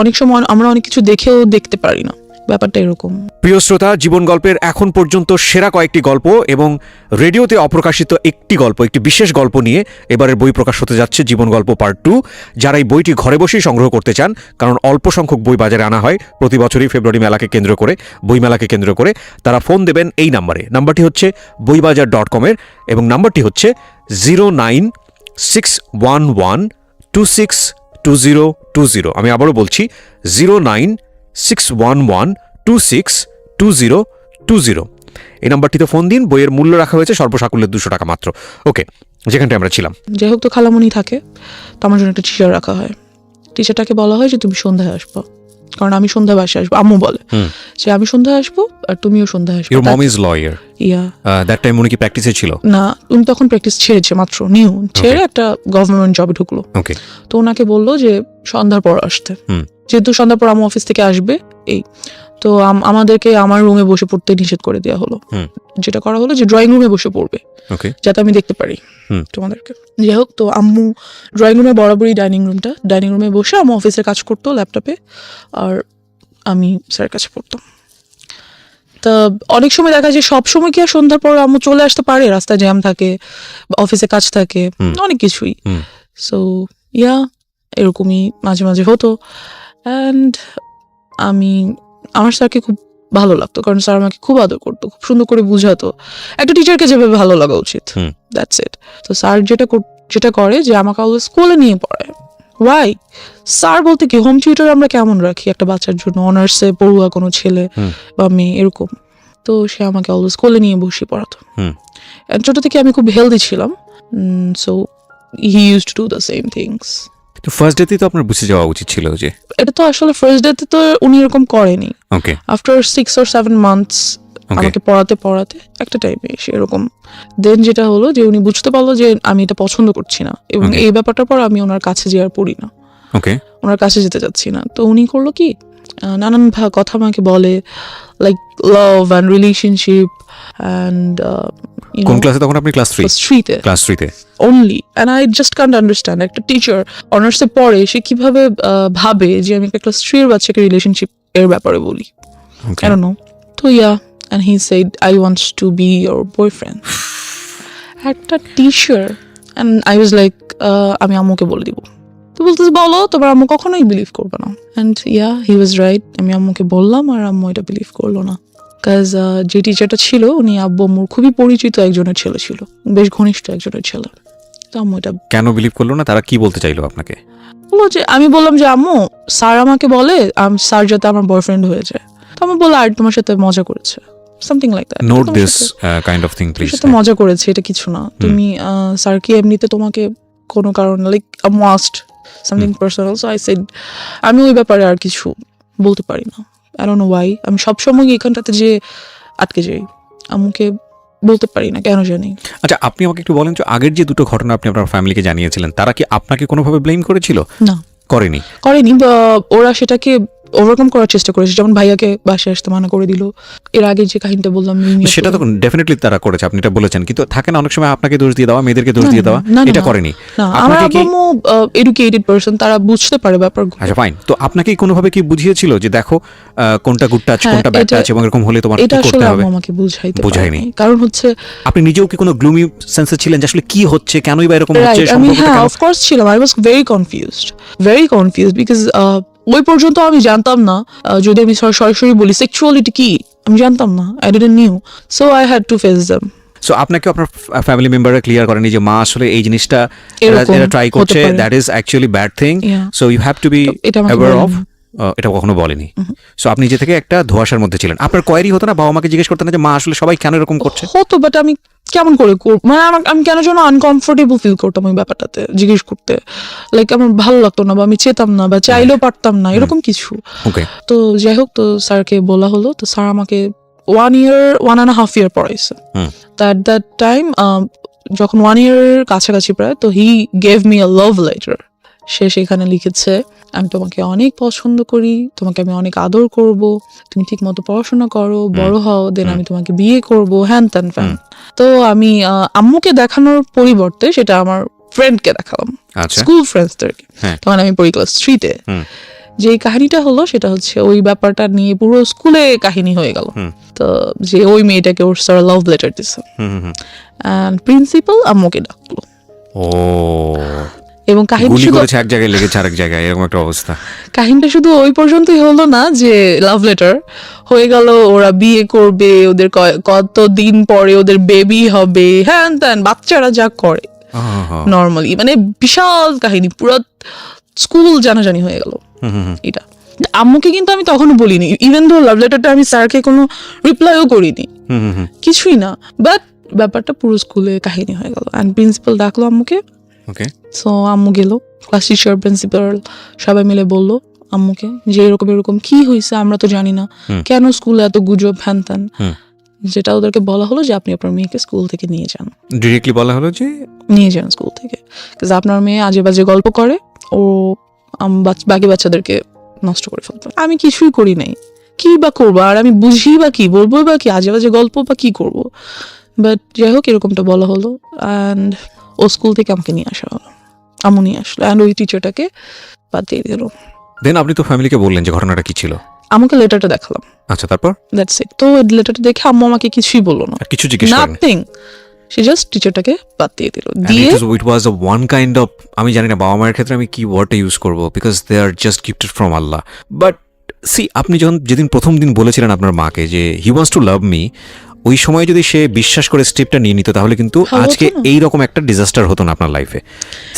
অনেক সময় আমরা অনেক কিছু দেখেও দেখতে পারি না, ব্যাপারটা এরকম। প্রিয় শ্রোতা, জীবন গল্পের এখন পর্যন্ত সেরা কয়েকটি গল্প এবং রেডিওতে অপ্রকাশিত একটি গল্প, একটি বিশেষ গল্প নিয়ে এবারের বই প্রকাশ হতে যাচ্ছে জীবন গল্প পার্ট 2। যারা এই বইটি ঘরে বসেই সংগ্রহ করতে চান, কারণ অল্প সংখ্যক বই বাজারে আনা হয় প্রতি বছরই ফেব্রুয়ারি মেলাকে কেন্দ্র করে, বইমেলাকে কেন্দ্র করে, তারা ফোন দেবেন এই নাম্বারে। নাম্বারটি হচ্ছে boibajar.com-এর, এবং নাম্বারটি হচ্ছে 09611262020। আমি আবারও বলছি 09611262020। এই নাম্বারটিতে ফোন দিন। বইয়ের মূল্য রাখা হয়েছে সর্বসাকুল্যে 200 টাকা মাত্র। ওকে, যেখানটা আমরা ছিলাম। যাই হোক, তো খালামণি থাকে, তো আমার জন্য একটা টিচার রাখা হয়। টিচারটাকে বলা হয় যে তুমি সন্ধ্যায় আসবো, কারণ আমি সন্ধ্যা বাসে আসবো। আম্মু বলে যে আমি সন্ধ্যায় আসবো আর তুমিও সন্ধ্যায় আসবো। Your mom is lawyer, yeah that time উনি কি প্র্যাকটিসে ছিল? না, উনি তখন প্র্যাকটিস ছেড়েছে, মাত্র নিউ ছেড়ে একটা গভর্নমেন্ট জবে ঢুকলো। ওকে, তো ওনাকে বললো যে সন্ধ্যার পর আসতে, যেহেতু সন্ধ্যার পর আম্মু অফিস থেকে আসবে। এই তো আমাদেরকে আমার রুমে বসে পড়তে নিষেধ করে দেওয়া হলো। যেটা করা হলো যে ড্রয়িং রুমে বসে পড়বে, ওকে, যাতে আমি দেখতে পারি তোমাদেরকে। যাই হোক, তো আম্মু ড্রয়িং রুমে বরাবরই ডাইনিং রুমে বসে আম্মু অফিসের কাজ করতো ল্যাপটপে, আর আমি স্যারের কাছে পড়তাম। তা অনেক সময় দেখা যায় সব সময় কি আর সন্ধ্যার পর আম্মু চলে আসতে পারে, রাস্তায় জ্যাম থাকে, অফিসে কাজ থাকে, অনেক কিছুই। সো ইয়া, এরকমই মাঝে মাঝে হতো। অ্যান্ড আমার স্যারকে খুব ভালো লাগতো, কারণ স্যার আমাকে খুব আদর করতো, খুব সুন্দর করে বুঝাতো, একটা টিচারকে যেভাবে ভালো লাগা উচিত, দ্যাটস ইট। তো স্যার যেটা করে যে আমাকে অলওয়েজ স্কুলে নিয়ে পড়ায়। ওয়াই? স্যার বলতে কি, হোম টিউটর আমরা কেমন রাখি একটা বাচ্চার জন্য, অনার্সে পড়ুয়া কোনো ছেলে বা মেয়ে এরকম, তো সে আমাকে অলওয়েজ কোলে নিয়ে বসে পড়াতো। ছোট থেকে আমি খুব হেলদি ছিলাম, so he use to do the same things. তো ফার্স্ট ডেতেই তো আপনার বুঝে যাওয়া উচিত ছিল যে এটা তো আসলে ফার্স্ট ডেতে তো উনি এরকম করেনি। ওকে, আফটার 6 or 7 months আমাকে পড়াতে একটা টাইমে এসে এরকম দেন যেটা হলো যে উনি বুঝতে পারলো যে আমি এটা পছন্দ করছি না, এবং এই ব্যাপারটার পর আমি ওনার কাছে যে আর পড়ি না, ওকে, ওনার কাছে যেতে চাচ্ছি না। তো উনি করলো কি, নানান কথা আমাকে বলে, like love and relationship and কোন ক্লাসে তখন আপনি? Class 3 class 3 only, and I just can't understand একটা টিচার অনার্সে পড়ে সে কিভাবে ভাবে যে আমি একটা ক্লাস 3 এর বাচ্চাকে রিলেশনশিপ এর ব্যাপারে বলি। I don't know. তো and he said I want to be your boyfriend. একটা teacher, and I was like আমি আম্মুকে বলে দিব। তো বলতেছে বলো, তোমার আম্মু কখনোই বিলিভ করবে না। and he was right, আমি আম্মুকে বললাম আর আম্মু এটা বিলিভ করলো না। কাজ যে টিচারটা ছিল উনি আব্বু আম্মুর খুবই পরিচিত একজনের ছেলে ছিল, বেশ ঘনিষ্ঠ একজনের ছেলে। তো আম্মু এটা কেন বিলিভ করলো না? তারা কি বলতে চাইলো আপনাকে? বললো যে, আমি বললাম যে আম্মু স্যার আমাকে বলে স্যার যাতে আমার বয়ফ্রেন্ড হয়ে যায়। তো আমি বললাম আর তোমার সাথে মজা করেছে, something like that. Note this kind of thing please. সাথে মজা করেছে, এটা কিছু না। তুমি স্যার কি এমনিতে তোমাকে কোনো কারণ লাইক আম্মু asked something personal, so I said আমি ওই ব্যাপারে আর কিছু বলতে পারি না। I don't know why, আমি সবসময় এখানটাতে যে আটকে যাই, আম্মুকে বলতে পারি না কেন জানি। আচ্ছা, আপনি আমাকে একটু বলেন যে আগের যে দুটো ঘটনা আপনি আপনার ফ্যামিলিকে জানিয়েছিলেন, তারা কি আপনাকে কোনোভাবে ব্লেম করেছিল? না, করেনি। বা ওরা সেটাকে ওভারকাম করার চেষ্টা করেছে, যেমন ভাইয়াকে বাসায় আসতে মানা করে দিল। এর আগে যে কাহিনীটা বললাম সেটা তো ডেফিনেটলি তারা করেছে, আপনি এটা বলেছেন, কিন্তু থাকে না অনেক সময় আপনাকে দোষ দিয়ে দেওয়া, মেয়েদেরকে দোষ দিয়ে দেওয়া, এটা করেনি। আমার আম্মু এডুকেটেড পারসন, তারা বুঝতে পারে ব্যাপার। আচ্ছা ফাইন, তো আপনাকে কোনোভাবে কি বুঝিয়েছিল যে দেখো কোনটা গুড টাচ কোনটা ব্যাড টাচ, এবং এরকম হলে তোমার কি করতে হবে? এটা আমাকে বুঝায়নি। কারণ হচ্ছে আপনি নিজেও কি কোনো গ্লুমি সেন্সে ছিলেন যে আসলে কি হচ্ছে, কেনই বা এরকম হচ্ছে? আমি অফ কোর্স ছিলাম, I was very confused because ওই পর্যন্ত আমি জানতাম না, যদি আমি সরাসরি বলি সেক্সুয়ালিটি কি আমি জানতাম না, I didn't new, so I had to face them. So আপনাকে আপনার ফ্যামিলি মেম্বাররা ক্লিয়ার করেনি যে মা আসলে এই জিনিসটা এটা ট্রাই করছে, that is actually bad thing, so you have to be aware of? এটা কখনো বলেনি। সো আপনি নিজে থেকে একটা ধোঁয়াশার মধ্যে ছিলেন, আপনার কোয়ারি হতো না বাবা মাকে জিজ্ঞেস করতেন না যে মা আসলে সবাই কেন এরকম করছে? হতো, বাট আমি কেমন করে মানে আমি কেন যেন আনকমফোর্টেবল ফিল করতাম ওই ব্যাপারটাতে জিজ্ঞেস করতে, লাইক আমার ভালো লাগতো না, বা আমি চেতাম না, বা চাইলেও পারতাম না, এরকম কিছু। তো যাই হোক, তো স্যারকে বলা হলো, তো স্যার আমাকে 1.5 year পড়াইছে। তো অ্যাট দ্যাট টাইম যখন 1 year কাছাকাছি প্রায়, তো he gave me a love letter. সে সেখানে লিখেছে, আমি তোমাকে অনেক পছন্দ করি, তোমাকে আমি অনেক আদর করব, তুমি ঠিক মতো পড়াশোনা করো, বড় হও, দেন আমি তোমাকে বিয়ে করব, হ্যান ত্যান ফ্যান। তো আমি আম্মুকে দেখানোর পরিবর্তে সেটা আমার ফ্রেন্ডকে দেখালাম, স্কুল ফ্রেন্ডসদেরকে। তখন আমি পড়ি ক্লাস 3-তে। যে কাহিনীটা হলো সেটা হচ্ছে ওই ব্যাপারটা নিয়ে পুরো স্কুলে কাহিনী হয়ে গেল। তো যে ওই মেয়েটাকে ওর স্যার লাভ লেটার দিছে, এন্ড প্রিন্সিপাল আম্মুকে ডাকলো। এবং কাহিনী শুধু এক জায়গায় লেগেছে আরেক জায়গায়, এরকম একটা অবস্থা। কাহিনীটা শুধু ওই পর্যন্তই হলো না যে লাভ লেটার হয়ে গেল, ওরা বিয়ে করবে, ওদের কতদিন পরে ওদের বেবি হবে, হ্যান ত্যান, বাচ্চারা যা করে নর্মালি, মানে বিশাল কাহিনী, পুরো স্কুল জানাজানি হয়ে গেল এটা। আম্মুকে কিন্তু আমি তখনও বলিনি, ইভেন দো লাভ লেটারটা আমি স্যারকে কোনো রিপ্লাইও করিনি, কিছুই না, বাট ব্যাপারটা পুরো স্কুলে কাহিনী হয়ে গেল। অ্যান্ড প্রিন্সিপাল ডাকলো আম্মুকে, সো আম্মু গেল ক্লাস টিচার, প্রিন্সিপাল সবাই মিলে বললো আম্মুকে যে এরকম এরকম কি হয়েছে আমরা তো জানি না, কেন স্কুলে এত গুজব হ্যান ত্যান। যেটা ওদেরকে বলা হলো যে আপনি আপনার মেয়েকে স্কুল থেকে নিয়ে যান, ডিরেক্টলি বলা হলো যে নিয়ে যান স্কুল থেকে, আপনার মেয়ে আজে বাজে গল্প করে, ও বাকি বাচ্চাদেরকে নষ্ট করে ফেলবে। আমি কিছুই করি নাই, কি বা করবো, আর আমি বুঝি বা কি বলবো বা কি, আজে বাজে গল্প বা কি করবো। বাট যাই হোক এরকমটা বলা হলো অ্যান্ড ও স্কুল থেকে আমাকে নিয়ে আসা হলো, আম্মু নিয়ে আসলো অ্যান্ড ওই টিচারটাকে বাদ দিয়ে দিল। দেন আপনি তো ফ্যামিলিকে বললেন যে ঘটনাটা কি ছিল? আমাকে লেটারটা দেখালাম, আচ্ছা, তারপর দ্যাটস ইট। তো লেটারটা দেখে আম্মু আমাকে কিছুই বললো না, আর কিছু জিজ্ঞেস করেন? নাথিং, সে জাস্ট টিচারটাকে বাদ দিয়ে দিল। দিয়ে ইট ওয়াজ আ ওয়ান কাইন্ড অফ, আমি জানি না বাবা মায়ের ক্ষেত্রে আমি কি ওয়ার্ডটা ইউজ করবো, because they are just gifted from আল্লাহ। বাট সি, আপনি যখন যেদিন প্রথম দিন বলেছিলেন আপনার মাকে যে he wants to love me, ওই সময় যদি সে বিশ্বাস করে স্টেপটা নিয়ে নিত তাহলে কিন্তু আজকে এইরকম একটা ডিজাস্টার হতো না আপনার লাইফে।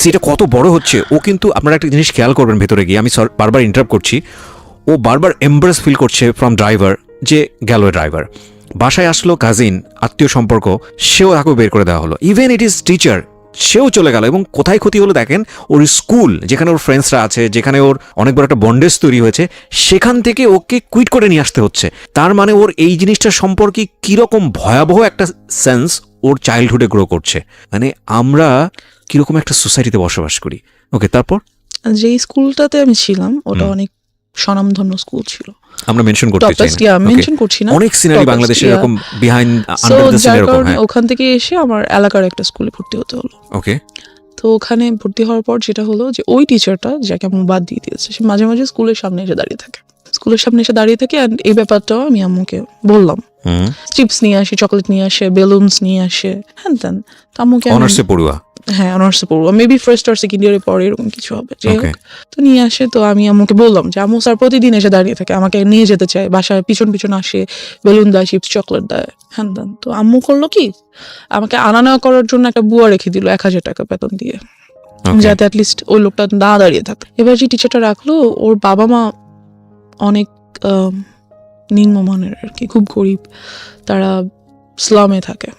সেটা কত বড় হচ্ছে ও, কিন্তু আপনারা একটা জিনিস খেয়াল করবেন ভেতরে গিয়ে, আমি বারবার ইন্টারাপ্ট করছি, ও বারবার এমব্রেস ফিল করছে ফ্রম ড্রাইভার, যে গেল ড্রাইভার, বাসায় আসলো কাজিন, আত্মীয় সম্পর্ক, সেও তাকে বের করে দেওয়া হলো, ইভেন ইট ইজ টিচার, সেও চলে গেল। এবং কোথায় ক্ষতি হলো দেখেন, ওর স্কুল যেখানে ওর ফ্রেন্ডসরা আছে, যেখানে ওর অনেক বড় একটা বন্ডেজ তৈরি হয়েছে, সেখান থেকে ওকে কুইট করে নিয়ে আসতে হচ্ছে। তার মানে ওর এই জিনিসটার সম্পর্কে কিরকম ভয়াবহ একটা সেন্স ওর চাইল্ডহুডে গ্রো করছে। মানে আমরা কিরকম একটা সোসাইটিতে বসবাস করি। ওকে, তারপর যে স্কুলটাতে আমি ছিলাম ওটা অনেক স্বনামধন্য স্কুল ছিল, আমরা মেনশন করতে চাই না, মেনশন করছি না, অনেক সিনারি বাংলাদেশে এরকম বিহাইন্ড আন্ডার দ্য সিন এরকম। হ্যাঁ, ওখান থেকে এসে আমার এলাকার একটা স্কুলে ভর্তি হতে হলো। ওকে, তো ওখানে ভর্তি হওয়ার পর যেটা হলো যে ওই টিচারটা যাকে আমি বাদ দিয়ে দিয়েছে, সে মাঝে মাঝে স্কুলের সামনে এসে দাঁড়িয়ে থাকে, অ্যান্ড এই ব্যাপারটাও আমি আম্মুকে বললাম। চিপস নিয়ে আসে, চকলেট নিয়ে আসে, বেলুনস নিয়ে আসে, হ্যান ত্যান। তো আম্মুকে অনার্সে পড়ুয়া, হ্যাঁ অনার্সে পড়বো, মেবি ফার্স্ট আর সেকেন্ড ইয়ারে পরে এরকম কিছু হবে। যাই হোক, তো নিয়ে আসে, তো আমি আম্মুকে বললাম যে আম্মু স্যার প্রতিদিন এসে দাঁড়িয়ে থাকে, আমাকে নিয়ে যেতে চায়, বাসায় পিছন পিছন আসে, বেলুন দেয়, চিপস চকলেট দেয়, হ্যান ত্যান। তো আম্মু করলো কি, আমাকে আনা নেওয়া করার জন্য একটা বুয়া রেখে দিল 1000 টাকা বেতন দিয়ে, যাতে অ্যাটলিস্ট ওই লোকটা না দাঁড়িয়ে থাকে। এবার যে টিচারটা রাখলো, ওর বাবা মা অনেক নিম্নমানের আর কি, খুব গরিব, তারা স্লামে থাকে।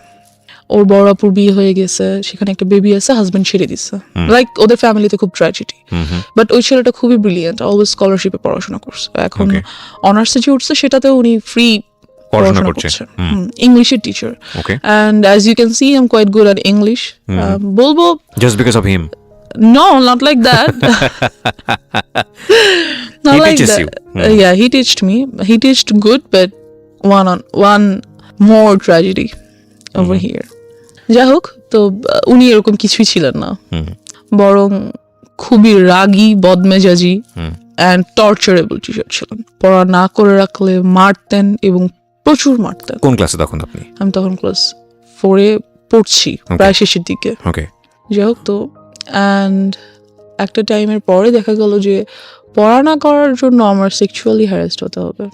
ওর বড় আপুর বিয়ে হয়ে গেছে, সেখানে একটা বেবি আছে, হাজবেন্ড ছেড়ে দিচ্ছে, লাইক ওদের ফ্যামিলিতে খুব ট্র্যাজেডি। বাট ওই ছেলেটা খুবই ব্রিলিয়েন্ট, অলওয়েজ স্কলারশিপে পড়াশোনা করছে, এখন অনার্সে যে উঠছে সেটাতেও উনি ফ্রি পড়াশোনা করছে, ইংলিশের teacher, and as you can see I am quite good at English. বলবো just because of him? No, not like that. Not he like teaches that. you. Yeah, he teached me. He teached good, but one more tragedy over here. যাই হোক, তো উনি এরকম কিছুই ছিলেন না, বরং খুবই রাগী, বদমেজাজি অ্যান্ড টর্চারেবল টিচার ছিলেন। পড়া না করে রাখলে মারতেন, এবং প্রচুর মারতেন। কোন ক্লাসে তখন আপনি? আমি তখন ক্লাস 4-এ পড়ছি, প্রায় শেষের দিকে। ওকে, যাই হোক, তো অ্যান্ড একটা টাইমের পরে দেখা গেল যে পড়া না করার জন্য আমার সেক্সুয়ালি হ্যারাসড হতে হবে।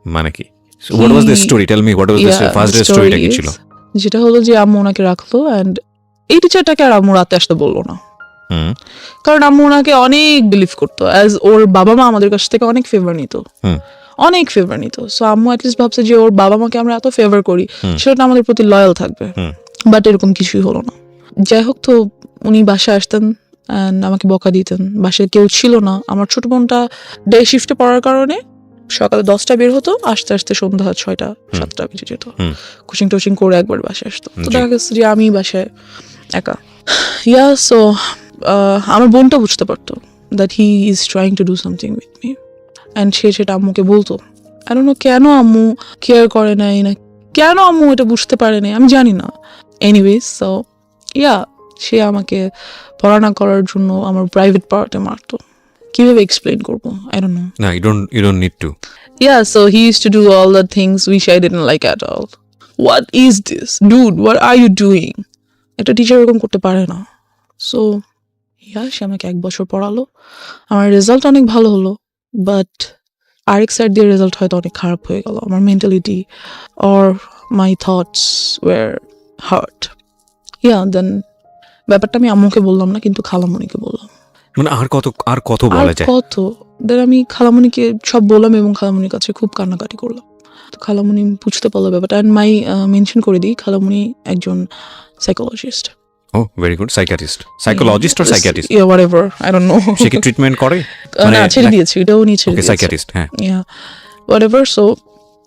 মানে কি? What was the story? Tell me what was the first day স্টোরিটা কি ছিল? যেটা হলো যে আম্মু ওনাকে রাখলো, অ্যান্ড এই টিচারটাকে আর আম্মু রাতে আসতে বললো না, কারণ আম্মু ওনাকে অনেক বিলিভ করতো, অ্যাজ ওর বাবা মা আমাদের কাছ থেকে অনেক ফেভার নিত, অনেক ফেভার নিত। সো আম্মু অ্যাটলিস্ট ভাবছে যে ওর বাবা মাকে আমরা এত ফেভার করি, সেটা আমাদের প্রতি লয়াল থাকবে। বাট এরকম কিছুই হলো না। যাই হোক, তো উনি বাসায় আসতেন অ্যান্ড আমাকে বকা দিতেন। বাসায় কেউ ছিল না, আমার ছোট বোনটা ডে শিফটে পড়ার কারণে সকালে 10টা বের হতো, আস্তে আস্তে সন্ধ্যা 6টা-7টা বেজে যেত, কোচিং টোচিং করে একবার বাসায় আসতো। তো দেখা গেছে যে আমি বাসায় একা। সো আমার বোনটা বুঝতে পারতো that he is trying to do something with me, and সে সেটা আম্মুকে বলতো। আই ডোন্ট নো কেন আম্মু কেয়ার করে নাই, না কেন আম্মু এটা বুঝতে পারে নাই, আমি জানি না। এনিওয়েজ, সো সে আমাকে পড়াশোনা করার জন্য আমার প্রাইভেট পার্টে মারতো। কিভাবে এক্সপ্লেইন করবো, আই ডোন্ট নো। না, you don't need to. So he used to do all the things which I didn't like at all. What is this? Dude, what are you doing? একটা teacher এরকম করতে পারে না। So সে আমাকে 1 বছর পড়ালো, আমার result অনেক ভালো হলো, বাট আরেক সাইড দিয়ে রেজাল্ট হয়তো অনেক খারাপ হয়ে গেল। আমার mentality or my thoughts were hurt. Then ব্যাপারটা আমি আম্মুকে বললাম না, কিন্তু খালামণিকে বললাম। মানে আর কত বলা যায়? দেন আমি খালামণিকে সব বললাম, এবং খালামণির কাছে খুব কান্নাকাটি করলাম। তো খালামণি বুঝতে পারলো ব্যাপারটা। অ্যান্ড মেনশন করে দিই, খালামণি একজন psychologist. Oh very good, psychiatrist, psychologist or psychiatrist? Yeah, whatever, I don't know. সে কি ট্রিটমেন্ট করে? না, ছেড়ে দিয়েছি, এটাও নিয়ে ছেড়ে দিয়েছি। সাইকিয়াট্রিস্ট, হ্যাঁ। Yeah, whatever. So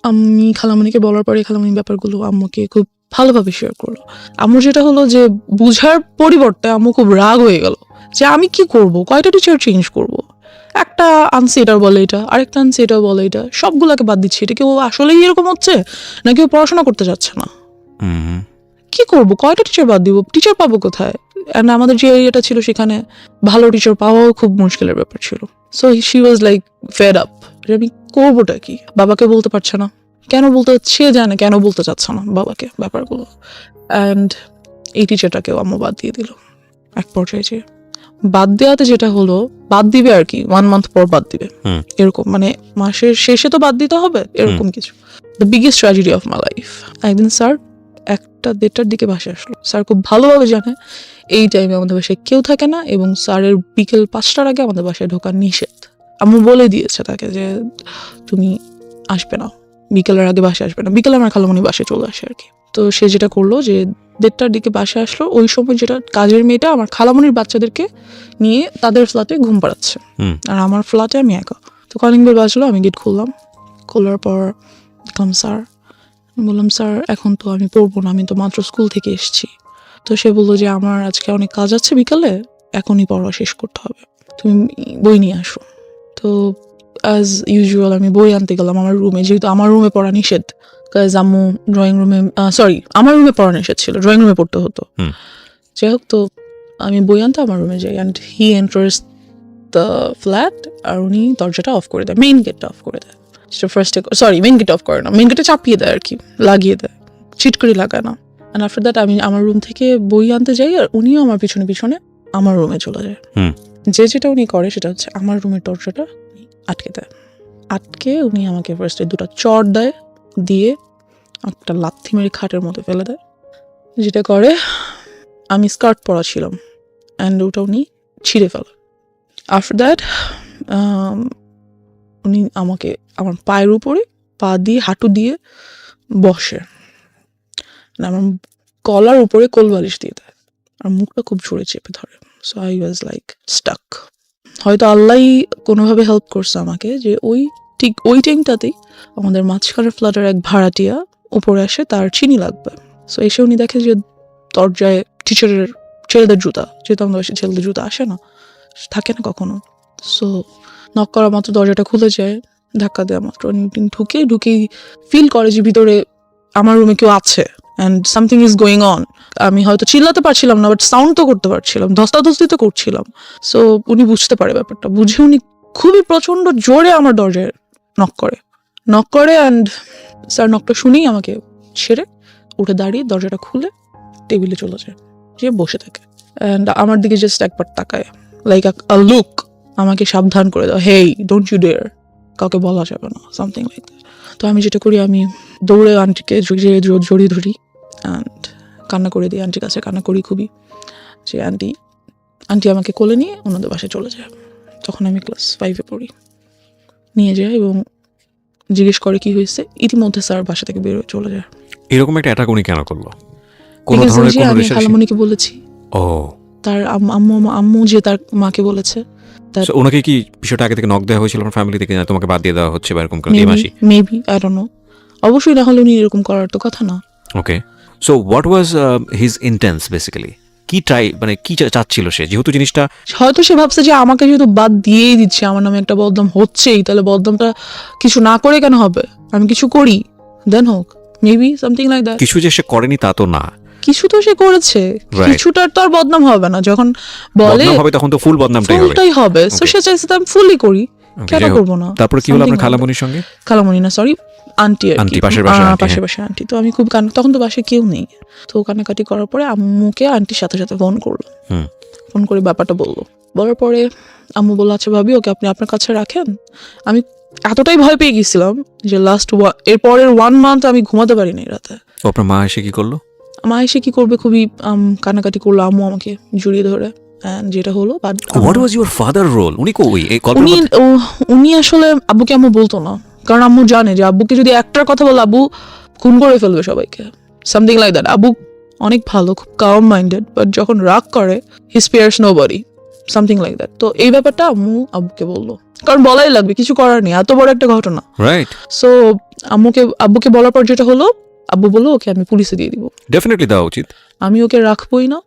আমি খালামণিকে বলার পরে খালামণি ব্যাপারগুলো আম্মুকে খুব ভালোভাবে শেয়ার করলো। আম্মু যেটা হলো যে বুঝার পরিবর্তে আম্মু খুব রাগ হয়ে গেল যে আমি কি করব, কয়টা টিচার চেঞ্জ করব, একটা আনসি এটার বলে এটা, আরেকটা আনসি এটা বলে এটা, সবগুলোকে বাদ দিচ্ছি, এটা কেউ আসলেই এরকম হচ্ছে না কেউ পড়াশোনা করতে যাচ্ছে না, কি করব, কয়টা টিচার বাদ দিব, টিচার পাবো কোথায়? অ্যান্ড আমাদের যে এরিয়াটা ছিল সেখানে ভালো টিচার পাওয়াও খুব মুশকিলের ব্যাপার ছিল। So she was like fed up, আমি করবোটা কি, বাবাকে বলতে পারছে না, কেন বলতে, সে জানে কেন বলতে চাচ্ছে না বাবাকে ব্যাপারগুলো। অ্যান্ড এই টিচারটাকেও আম্মু বাদ দিয়ে দিল এক পর্যায়ে। যে বাদ দেওয়াতে যেটা হলো, বাদ দিবে আর কি 1 month পর বাদ দিবে, এরকম মানে মাসের শেষে তো বাদ দিতে হবে, এরকম কিছু। The biggest tragedy of my life. একদিন স্যার 1টা-1:30টার দিকে বাসায় আসলো। স্যার খুব ভালোভাবে জানে এই টাইমে আমাদের বাসায় কেউ থাকে না, এবং স্যারের বিকেল 5টার আগে আমাদের বাসায় ঢোকা নিষেধ। আম্মু বলে দিয়েছে তাকে যে তুমি আসবে না, বিকেলের আগে বাসায় আসবে না। বিকেলে আমার খালামণি বাসায় চলে আসে আর কি। তো সে যেটা করলো যে 1:30টার দিকে বাসায় আসলো। ওই সময় যেটা কাজের মেয়েটা আমার খালামণির বাচ্চাদেরকে নিয়ে তাদের ফ্ল্যাটে ঘুম পাড়াচ্ছে, আর আমার ফ্ল্যাটে আমি একা। তো কলিং বেল বাজলো, আমি গেট খুললাম। খোলার পর দেখলাম স্যার। আমি বললাম স্যার এখন তো আমি পড়বো না, আমি তো মাত্র স্কুল থেকে এসেছি। তো সে বললো যে আমার আজকে অনেক কাজ আছে বিকালে, এখনই পড়া শেষ করতে হবে, তুমি বই নিয়ে আসো। তো অ্যাজ ইউজুয়াল আমি বই আনতে গেলাম আমার রুমে, যেহেতু আমার রুমে পড়া নিষেধ। কাজ আম্মু ড্রয়িং রুমে, সরি আমার রুমে পড়া নিষেধ ছিল, ড্রয়িং রুমে পড়তে হতো। যাই হোক, তো আমি বই আনতে আমার রুমে যাই, and he enters the flat, আর উনি দরজাটা অফ করে দেয়, মেইন গেটটা অফ করে দেয়। ফার্স্টে সরি মেইন গেট অফ করে না, মেইন গেটে চাপিয়ে দেয় আর কি, লাগিয়ে দেয়, চিটকরি লাগায় না। অ্যান্ড আফটার দ্যাট আমি আমার রুম থেকে বই আনতে যাই, আর উনিও আমার পিছনে পিছনে আমার রুমে চলে যায়। যেটা উনি করে সেটা হচ্ছে আমার রুমের দরজাটা আটকে দেয়। আটকে উনি আমাকে ফার্স্টে 2টা চড় দেয়, দিয়ে একটা লাথি মেরে খাটের মধ্যে ফেলে দেয়। যেটা করে, আমি স্কার্ট পরা ছিলাম, অ্যান্ড ওটা উনি ছিঁড়ে ফেলে। আফটার দ্যাট উনি আমাকে আমার পায়ের উপরে পা দিয়ে হাঁটু দিয়ে বসে, আমার গলার উপরে কোলবালিশ দিয়ে দেয়, আর মুখটা খুব জোরে চেপে ধরে। So I was like stuck. হয়তো আল্লাহই কোনোভাবে হেল্প করছে আমাকে, যে ঠিক ওই টাইমটাতেই আমাদের মাঝখানের ফ্ল্যাটের এক ভাড়াটিয়া উপরে আসে, তার চিনি লাগবে। সো এসে উনি দেখে যে দরজায় টিচারের ছেলেদের জুতা, যেহেতু আমাদের বাসায় ছেলেদের জুতা আসে না, থাকে না কখনো। সো নক করা মাত্র দরজাটা খুলে যায়, ধাক্কা দেওয়া মাত্র ঢুকেই ফিল করে যে ভিতরে আমার রুমে কেউ আছে, and something is going on. আমি হয়তো চিল্লাতে পারছিলাম না, বাট সাউন্ড তো করতে পারছিলাম, ধস্তাধস্তি তো করছিলাম। সো উনি বুঝতে পারে ব্যাপারটা, বুঝে উনি খুবই প্রচণ্ড জোরে আমার দরজায় নক করে, অ্যান্ড স্যার নকটা শুনেই আমাকে ছেড়ে উঠে দাঁড়িয়ে দরজাটা খুলে টেবিলে চলে যায়, যে বসে থাকে, অ্যান্ড আমার দিকে জাস্ট একবার তাকায়, লাইক আ লুক, আমাকে সাবধান করে দাও, হেই ডোন্ট ইউ ডেয়ার, কাউকে বলা যাবে না, সামথিং লাইক দ্যাট। তো আমি যেটা করি, আমি দৌড়ে আন্টিকে জড়িয়ে ধরি, অ্যান্ড কান্না করে দিই, আন্টির কাছে কান্না করি খুবই, যে আন্টি আমাকে কোলে নিয়ে ওনাদের বাসায় চলে যায়। তখন আমি ক্লাস 5-এ পড়ি। নিয়ে যায় এবং জিজ্ঞেস করে কি হয়েছে। ইতিমধ্যে স্যার বাসা থেকে বের হয়ে চলে যায়। এরকম একটা অ্যাটাক উনি কেন করলো? কোন ধরনের আমি খালামণিকে বলেছি, ও তার আম্মু যে তার মাকে বলেছে। ওনাকে কি বিষয়টা আগে থেকে নক দেওয়া হয়েছিল আপনার ফ্যামিলি থেকে, তোমাকে বাদ দিয়ে দেওয়া হচ্ছে বা এরকম এই মাসি? মেবি, আই ডোন্ট নো, অবশ্যই না হলে উনি এরকম করার তো কথা না। Okay, so what was his intents basically? কি মানে কি চাচ্ছিল সে, যেহেতু জিনিসটা হয়তো সে ভাবছে যে আমাকে যেহেতু বাদ দিয়েই দিচ্ছে, আমার নামে একটা বদনাম হচ্ছেই, তাহলে বদনামটা কিছু না করে কেন হবে, আমি কিছু করি দেন হোক, মেবি সামথিং লাইক দ্যাট। কিছু যে সে করেনি তা তো না, কিছু তো সে করেছে, কিছুটার তো আর বদনাম হবে না, যখন বলে হবে তখন তো ফুল বদনামটাই হবে। সো সে চাইছে তো আমি ফুলই করি, কেন করবো না। তারপর কি হলো আপনার খালামণির সঙ্গে? খালামণি না, সরি আন্টি পাশের বাসায় আন্টি। তো আমি খুব তখন তো বাসায় কেউ নেই, তো কান্নাকাটি করার পরে আম্মুকে আন্টির সাথে সাথে ফোন করলো, ফোন করে ব্যাপারটা বলার পরে আম্মু বললো আচ্ছা ভাবি, ওকে আপনি আপনার কাছে রাখেন। আমি এতটাই ভয় পেয়ে গেছিলাম যে এর পরের 1 month আমি ঘুমাতে পারিনি রাতে। আপনার মা এসে কি করলো? মা এসে কি করবে, খুবই কান্নাকাটি করলো, আম্মু আমাকে জড়িয়ে ধরে। যেটা হলো, what was your father role? উনি আসলে আব্বুকে আম্মু বলতো না, কারণ আম্মু জানে যে আব্বুকে যদি একটার কথা বলে আব্বু খুন করে ফেলবে সবাইকে, সামথিং লাইক দ্যাট। আব্বু অনেক ভালো, খুব কাম মাইন্ডেড, বাট যখন রাগ করে হি spares nobody, something like that. তো এই ব্যাপারটা আম্মু আব্বুকে বললো, কারণ বলাই লাগবে, কিছু করার নেই, এত বড় একটা ঘটনা। রাইট, সো আব্বুকে বলার পর যেটা হলো, আব্বু বললো ওকে আমি পুলিশে দিয়ে দিব, ডেফিনেটলি দেওয়া উচিত। আমি ওকে রাখবোই না,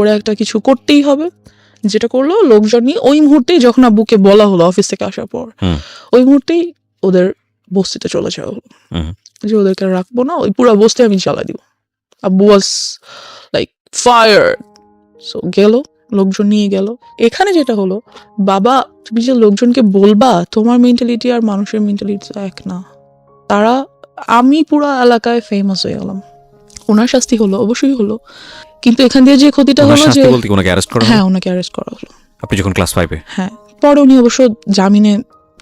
ওরা একটা কিছু করতেই হবে। যেটা করলো, লোকজন নিয়ে ওই মুহূর্তেই, যখন আব্বুকে বলা হলো অফিস থেকে আসার পর, ওই মুহূর্তেই ওদের বস্তিতে চলে যাওয়া হলো, যে ওদেরকে রাখবো না, ওই পুরো বস্তি আমি জ্বালা দিব। আব্বু ওয়াজ লাইক ফায়ার। সো গেল, লোকজন নিয়ে গেল। এখানে যেটা হলো, বাবা তুমি যে লোকজনকে বলবা, তোমার মেন্টালিটি আর মানুষের মেন্টালিটি তো এক না। তারা, আমি পুরো এলাকায় ফেমাস হয়ে গেলাম, ওনার শাস্তি হলো, অবশ্যই হলো, কিন্তু এখান দিয়ে যে ক্ষতিটা হলো যে, ওনাকে অ্যারেস্ট করা, হ্যাঁ ওনাকে অ্যারেস্ট করা হলো। আপনি যখন ক্লাস 5 এ? হ্যাঁ, পরে উনি অবশ্য জামিনে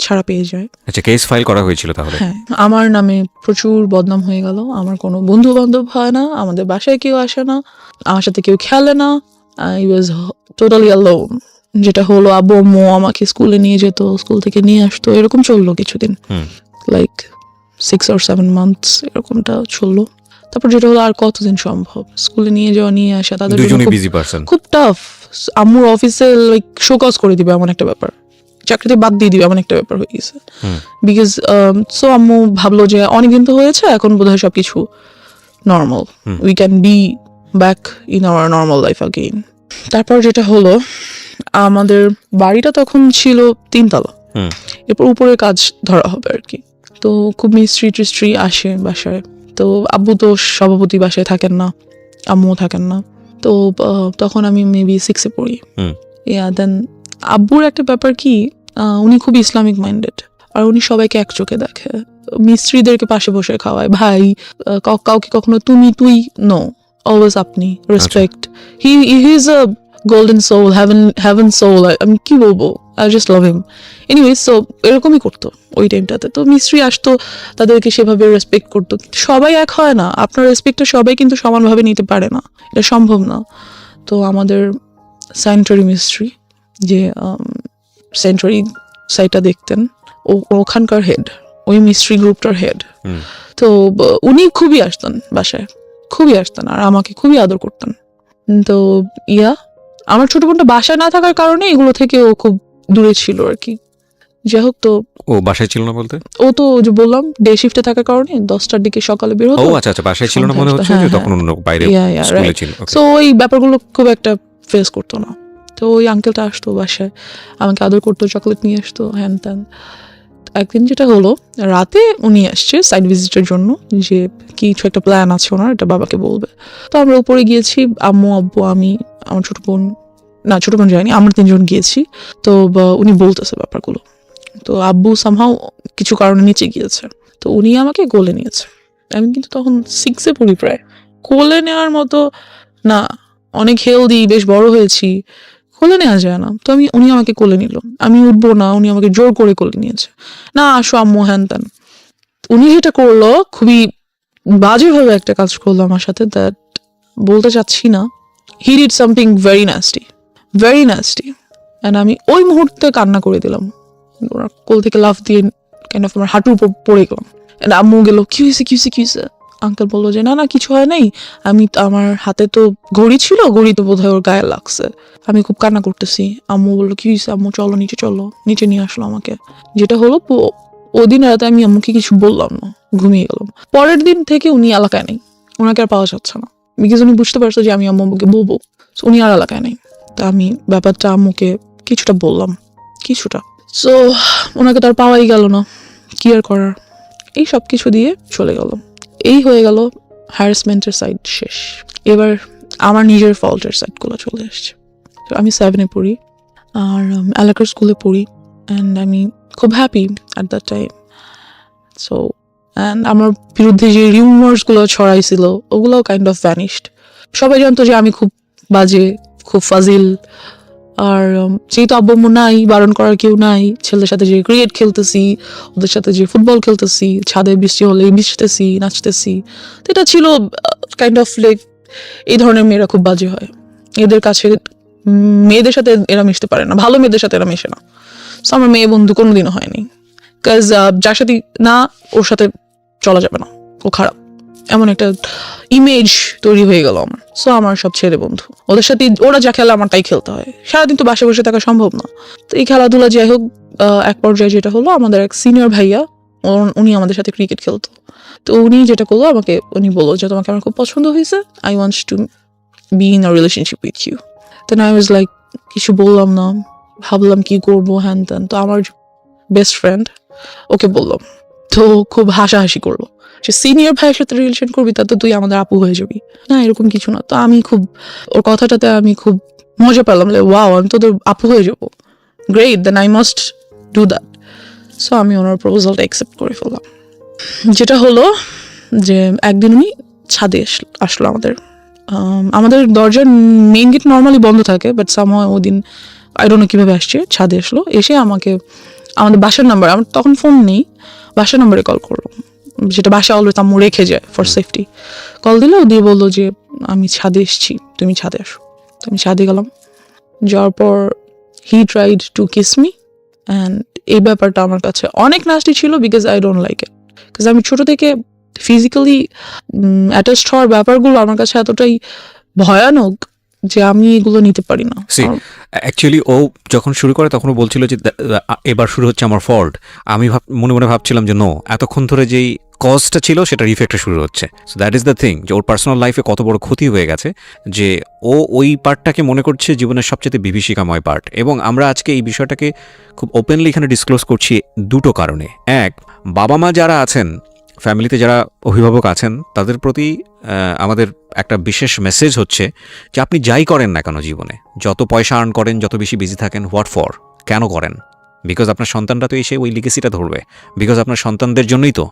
ছাড়া পেয়ে যায়। আচ্ছা, কেস ফাইল করা হয়েছিল তাহলে? হ্যাঁ, আমার নামে প্রচুর বদনাম হয়ে গেল, আমার কোনো বন্ধু বান্ধব হয় না, আমাদের বাসায় কেউ আসে না, আমার সাথে কেউ খেলে না, আই ওয়াজ টোটালি অ্যালোন। যেটা হলো, আব্বু আম্মু আমাকে স্কুলে নিয়ে যেত, স্কুল থেকে নিয়ে আসতো, এরকম চললো কিছুদিন, লাইক 6 or 7 months এরকমটা চললো। তারপর যেটা হলো, আর কতদিন সম্ভব স্কুলে নিয়ে যাওয়া নিয়ে আসা, তাদের জন্য খুব টাফ। আম্মুর অফিসে লাইক শোকজ করে দিবে এমন একটা ব্যাপার, চাকরিতে বাদ দিয়ে দিবে এমন একটা ব্যাপার হয়ে গেছে। বিকজ সো আম্মু ভাবলো যে অনেকদিন তো হয়েছে, এখন বোধহয় সবকিছু normal, we can be back in our normal life again. তারপর যেটা হলো, আমাদের বাড়িটা তখন ছিল 3 তলা, এরপর উপরে কাজ ধরা হবে আর কি। তো খুব মিস্ত্রি টিস্ট্রি আসে বাসায়। তো আব্বু তো সভাপতি বাসায় থাকেন না, আম্মুও থাকেন না। তো তখন আমি মেবি 6 এ পড়ি। দেন আব্বুর একটা ব্যাপার কি, উনি খুব ইসলামিক মাইন্ডেড, আর উনি সবাইকে এক চোখে দেখে, মিস্ত্রিদেরকে পাশে বসে খাওয়ায়, ভাই কাউকে কখনো তুমি তুই নো, অলওয়েজ আপনি, respect. He is a golden soul, heaven soul, আমি কি বলবো, I just love him. Anyways, so এরকমই করতো ওই টাইমটাতে। তো মিস্ত্রি আসতো, তাদেরকে সেভাবে রেসপেক্ট করতো। সবাই এক হয় না, আপনার রেসপেক্টটা সবাই কিন্তু সমানভাবে নিতে পারে না, এটা সম্ভব না। তো আমাদের স্যানিটারি মিস্ত্রি, যে সেন্টারি সাইটটা দেখতেন, ওখানকার হেড, ওই মিস্ত্রি গ্রুপটার হেড। তো উনি খুবই আসতেন বাসায়, খুবই আসতেন, আর আমাকে খুবই আদর করতেন। তো আমার ছোট বোনটা বাসায় না থাকার কারণে এগুলো থেকে ও খুব দূরে ছিল আর কি। যাই হোক, তো ও বাসায় ছিল না বলতে, ও তো যে বললাম ডে শিফটে থাকার কারণে 10টার দিকে সকালে বের হতো। ও আচ্ছা আচ্ছা, বাসায় ছিল না মনে হচ্ছে, যে তখন অন্য বাইরে স্কুলে ছিল। সো ওই ব্যাপারগুলো খুব একটা ফেস করতো না। তো ওই আঙ্কেলটা আসতো বাসায়, আমাকে আদর করতো, চকলেট নিয়ে আসতো, হ্যান ত্যান। একদিন যেটা হলো, রাতে উনি আসছে সাইড ভিজিটের জন্য, যে কিছু একটা প্ল্যান আছে ওনার, এটা বাবাকে বলবে। তো আমরা উপরে গিয়েছি, আম্মু আব্বু আমি, আমার ছোট বোন যায়নি, আমরা 3 জন গিয়েছি। তো উনি বলতেছে ব্যাপারগুলো। তো আব্বু সামহাও কিছু কারণে নিচে গিয়েছে, তো উনি আমাকে কোলে নিয়েছে। আমি কিন্তু তখন 6 এ পড়ি প্রায়, কোলে নেওয়ার মতো না, অনেক হেলদি, বেশ বড় হয়েছি, কোলে নেওয়া যায় না। তো উনি আমাকে কোলে নিল, আমি উঠবো না, উনি আমাকে জোর করে কোলে নিয়েছে, না আসো আম্মু, হ্যান ত্যান। উনি যেটা করলো, খুবই বাজেভাবে একটা কাজ করলো আমার সাথে, দ্যাট বলতে চাচ্ছি না। He did something very nasty, very nasty. And আমি ওই মুহূর্তে কান্না করে দিলাম, ওরা কোল থেকে লাফ দিয়ে কাইন্ড অফ আমার হাঁটুর উপর পড়ে গেলাম। অ্যান্ড আম্মু গেল, কি হয়েছে। আঙ্কেল বললো যে না কিছু হয় নাই, আমার হাতে তো ঘড়ি ছিল, ঘড়ি তো বোধহয় ওর গায়ে লাগছে। আমি খুব কান্না করতেছি। আম্মু বললো কি হয়েছে, আম্মু চলো নিচে নিয়ে আসলো আমাকে। যেটা হলো, ওদিন রাতে আমি আম্মুকে কিছু বললাম না, ঘুমিয়ে গেলাম। পরের দিন থেকে উনি এলাকায় নেই, ওনাকে আর পাওয়া যাচ্ছে না, বিকজ উনি বুঝতে পারছে যে আমি আম্মুকে বলবো, উনি আর এলাকায় নেই। তা আমি ব্যাপারটা আম্মুকে কিছুটা বললাম, কিছুটা। সো ওনাকে তো আর পাওয়াই গেল না, কি আর করার। এই সব কিছু দিয়ে চলে গেল, এই হয়ে গেল হ্যারাসমেন্টের সাইড শেষ। এবার আমার নিজের ফল্টের সাইডগুলো চলে আসছে। তো আমি 7 এ পড়ি, আর এলাকার স্কুলে পড়ি, অ্যান্ড আমি খুব happy at that time. So and আমার বিরুদ্ধে যে রিউমার্সগুলো ছড়াইছিল, ওগুলোও কাইন্ড অফ ভ্যানিশড। সবাই জানতো যে আমি খুব বাজে, খুব ফাজিল। আর যেহেতু আব্বু আম্মু নাই, বারণ করার কেউ নাই, ছেলেদের সাথে যে ক্রিকেট খেলতেছি, ওদের সাথে যে ফুটবল খেলতেছি, ছাদে বৃষ্টি হলে ভিজতেছি, নাচতেছি, তো এটা ছিল কাইন্ড অফ লাইক, এই ধরনের মেয়েরা খুব বাজে হয়, এদের কাছে মেয়েদের সাথে এরা মিশতে পারে না, ভালো মেয়েদের সাথে এরা মেশে না। সো আমার মেয়ে বন্ধু কোনোদিনও হয়নি, কাজ যার সাথে না, ওর সাথে চলা যাবে না, ও খারাপ। এমন একটা ইমেজ তৈরি হয়ে গেল আমার। সো আমার সব ছেলে বন্ধু, ওদের সাথে ওরা যা খেলে আমার তাই খেলতে হয়, সারাদিন তো বাসে বসে থাকা সম্ভব না। তো এই খেলাধুলা যাই হোক, এক পর্যায়ে যেটা হলো, আমাদের এক সিনিয়র ভাইয়া, উনি আমাদের সাথে ক্রিকেট খেলতো। তো উনি যেটা করলো, উনি বললো যে তোমাকে আমার খুব পছন্দ হয়েছে, I want to be in a relationship with you. Then I was like, কিছু বললাম না, ভাবলাম কি করবো হ্যান ত্যান। তো আমার বেস্ট ফ্রেন্ড ওকে বললাম, তো খুব হাসাহাসি করলো যে সিনিয়র ভাইয়ের সাথে রিলেশন করবি, তা তো তুই আমাদের আপু হয়ে যাবি। না, এরকম কিছু না। তো আমি খুব, ওর কথাটাতে আমি খুব মজা পেলাম, ওয়াও, আমি তোদের আপু হয়ে যাবো, great, then I must do that. So আমি ওনার প্রপোজালটা অ্যাকসেপ্ট করে ফেললাম। যেটা হলো যে একদিন উনি ছাদে আসলো আমাদের দরজার মেইন গেট নর্মালি বন্ধ থাকে, বাট সামহাউ ওই দিন আই ডোন্ট নো কীভাবে আসছে, ছাদে আসলো, এসে আমাকে আমাদের বাসার নাম্বার, আমার তখন ফোন নেই, বাসার নাম্বারে কল করলো, যেটা বাসা অলওয়েজ আম্মু রেখে যায় ফর সেফটি। কল দিলো, দিয়ে বললো যে আমি ছাদে এসেছি, তুমি ছাদে আসো। তো আমি ছাদে গেলাম, যাওয়ার পর he tried to kiss me, and এই ব্যাপারটা আমার কাছে অনেক নাস্টি ছিল, because I don't like it. Because আমি ছোটো থেকে ফিজিক্যালি অ্যাটাচড হওয়ার ব্যাপারগুলো আমার কাছে এতটাই ভয়ানক যে আমি এগুলো নিতে পারি না। অ্যাকচুয়ালি ও যখন শুরু করে তখন ও বলছিল যে এবার শুরু হচ্ছে আমার ফল্ট। আমি মনে মনে ভাবছিলাম যে নো, এতক্ষণ ধরে যেই কজটা ছিল সেটার ইফেক্টটা শুরু হচ্ছে। So that is the thing, যে ওর পার্সোনাল লাইফে কত বড় ক্ষতি হয়ে গেছে যে ও ওই পার্টটাকে মনে করছে জীবনের সবচেয়ে বিভীষিকাময় পার্ট। এবং আমরা আজকে এই বিষয়টাকে খুব ওপেনলি এখানে ডিসক্লোজ করছি দুটো কারণে। এক, বাবা মা যারা আছেন, ফ্যামিলিতে যারা অভিভাবক আছেন, তাদের প্রতি আমাদের একটা বিশেষ মেসেজ হচ্ছে যে আপনি যাই করেন না কেন জীবনে, যত পয়সা আর্ন করেন, যত বেশি বিজি থাকেন, হোয়াট ফর, কেন করেন? বিকজ আপনার সন্তানরা তো এসে ওই লিগেসিটা ধরবে, বিকজ আপনার সন্তানদের জন্যই তো।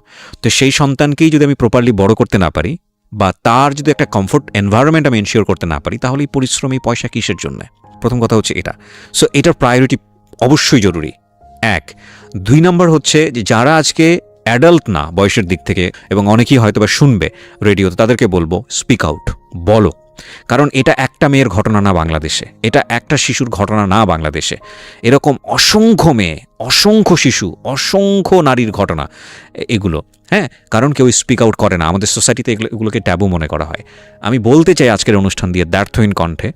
তো সেই সন্তানকেই যদি আমি প্রপারলি বড় করতে না পারি, বা তার যদি একটা কমফোর্ট এনভায়রনমেন্ট আমি এনশিওর করতে না পারি, তাহলে এই পরিশ্রমী পয়সা কিসের জন্য? প্রথম কথা হচ্ছে এটা। সো এটার প্রায়োরিটি অবশ্যই জরুরি, এক। দুই নম্বর হচ্ছে যে যারা আজকে অ্যাডাল্ট না বয়সের দিক থেকে, এবং অনেকেই হয়তো বা শুনবে রেডিওতে, তাদেরকে বলবো স্পিক আউট, বলো। কারণ এটা একটা মেয়ের ঘটনা না বাংলাদেশে, এটা একটা শিশুর ঘটনা না বাংলাদেশে, এরকম অসংখ্য মেয়ে, অসংখ্য শিশু, অসংখ্য নারীর ঘটনা এগুলো। হ্যাঁ, কারণ কেউ স্পিক আউট করে না, আমাদের সোসাইটিতে এগুলোকে ট্যাবু মনে করা হয়। আমি বলতে চাই আজকের অনুষ্ঠান দিয়ে দ্ব্যর্থহীন কণ্ঠে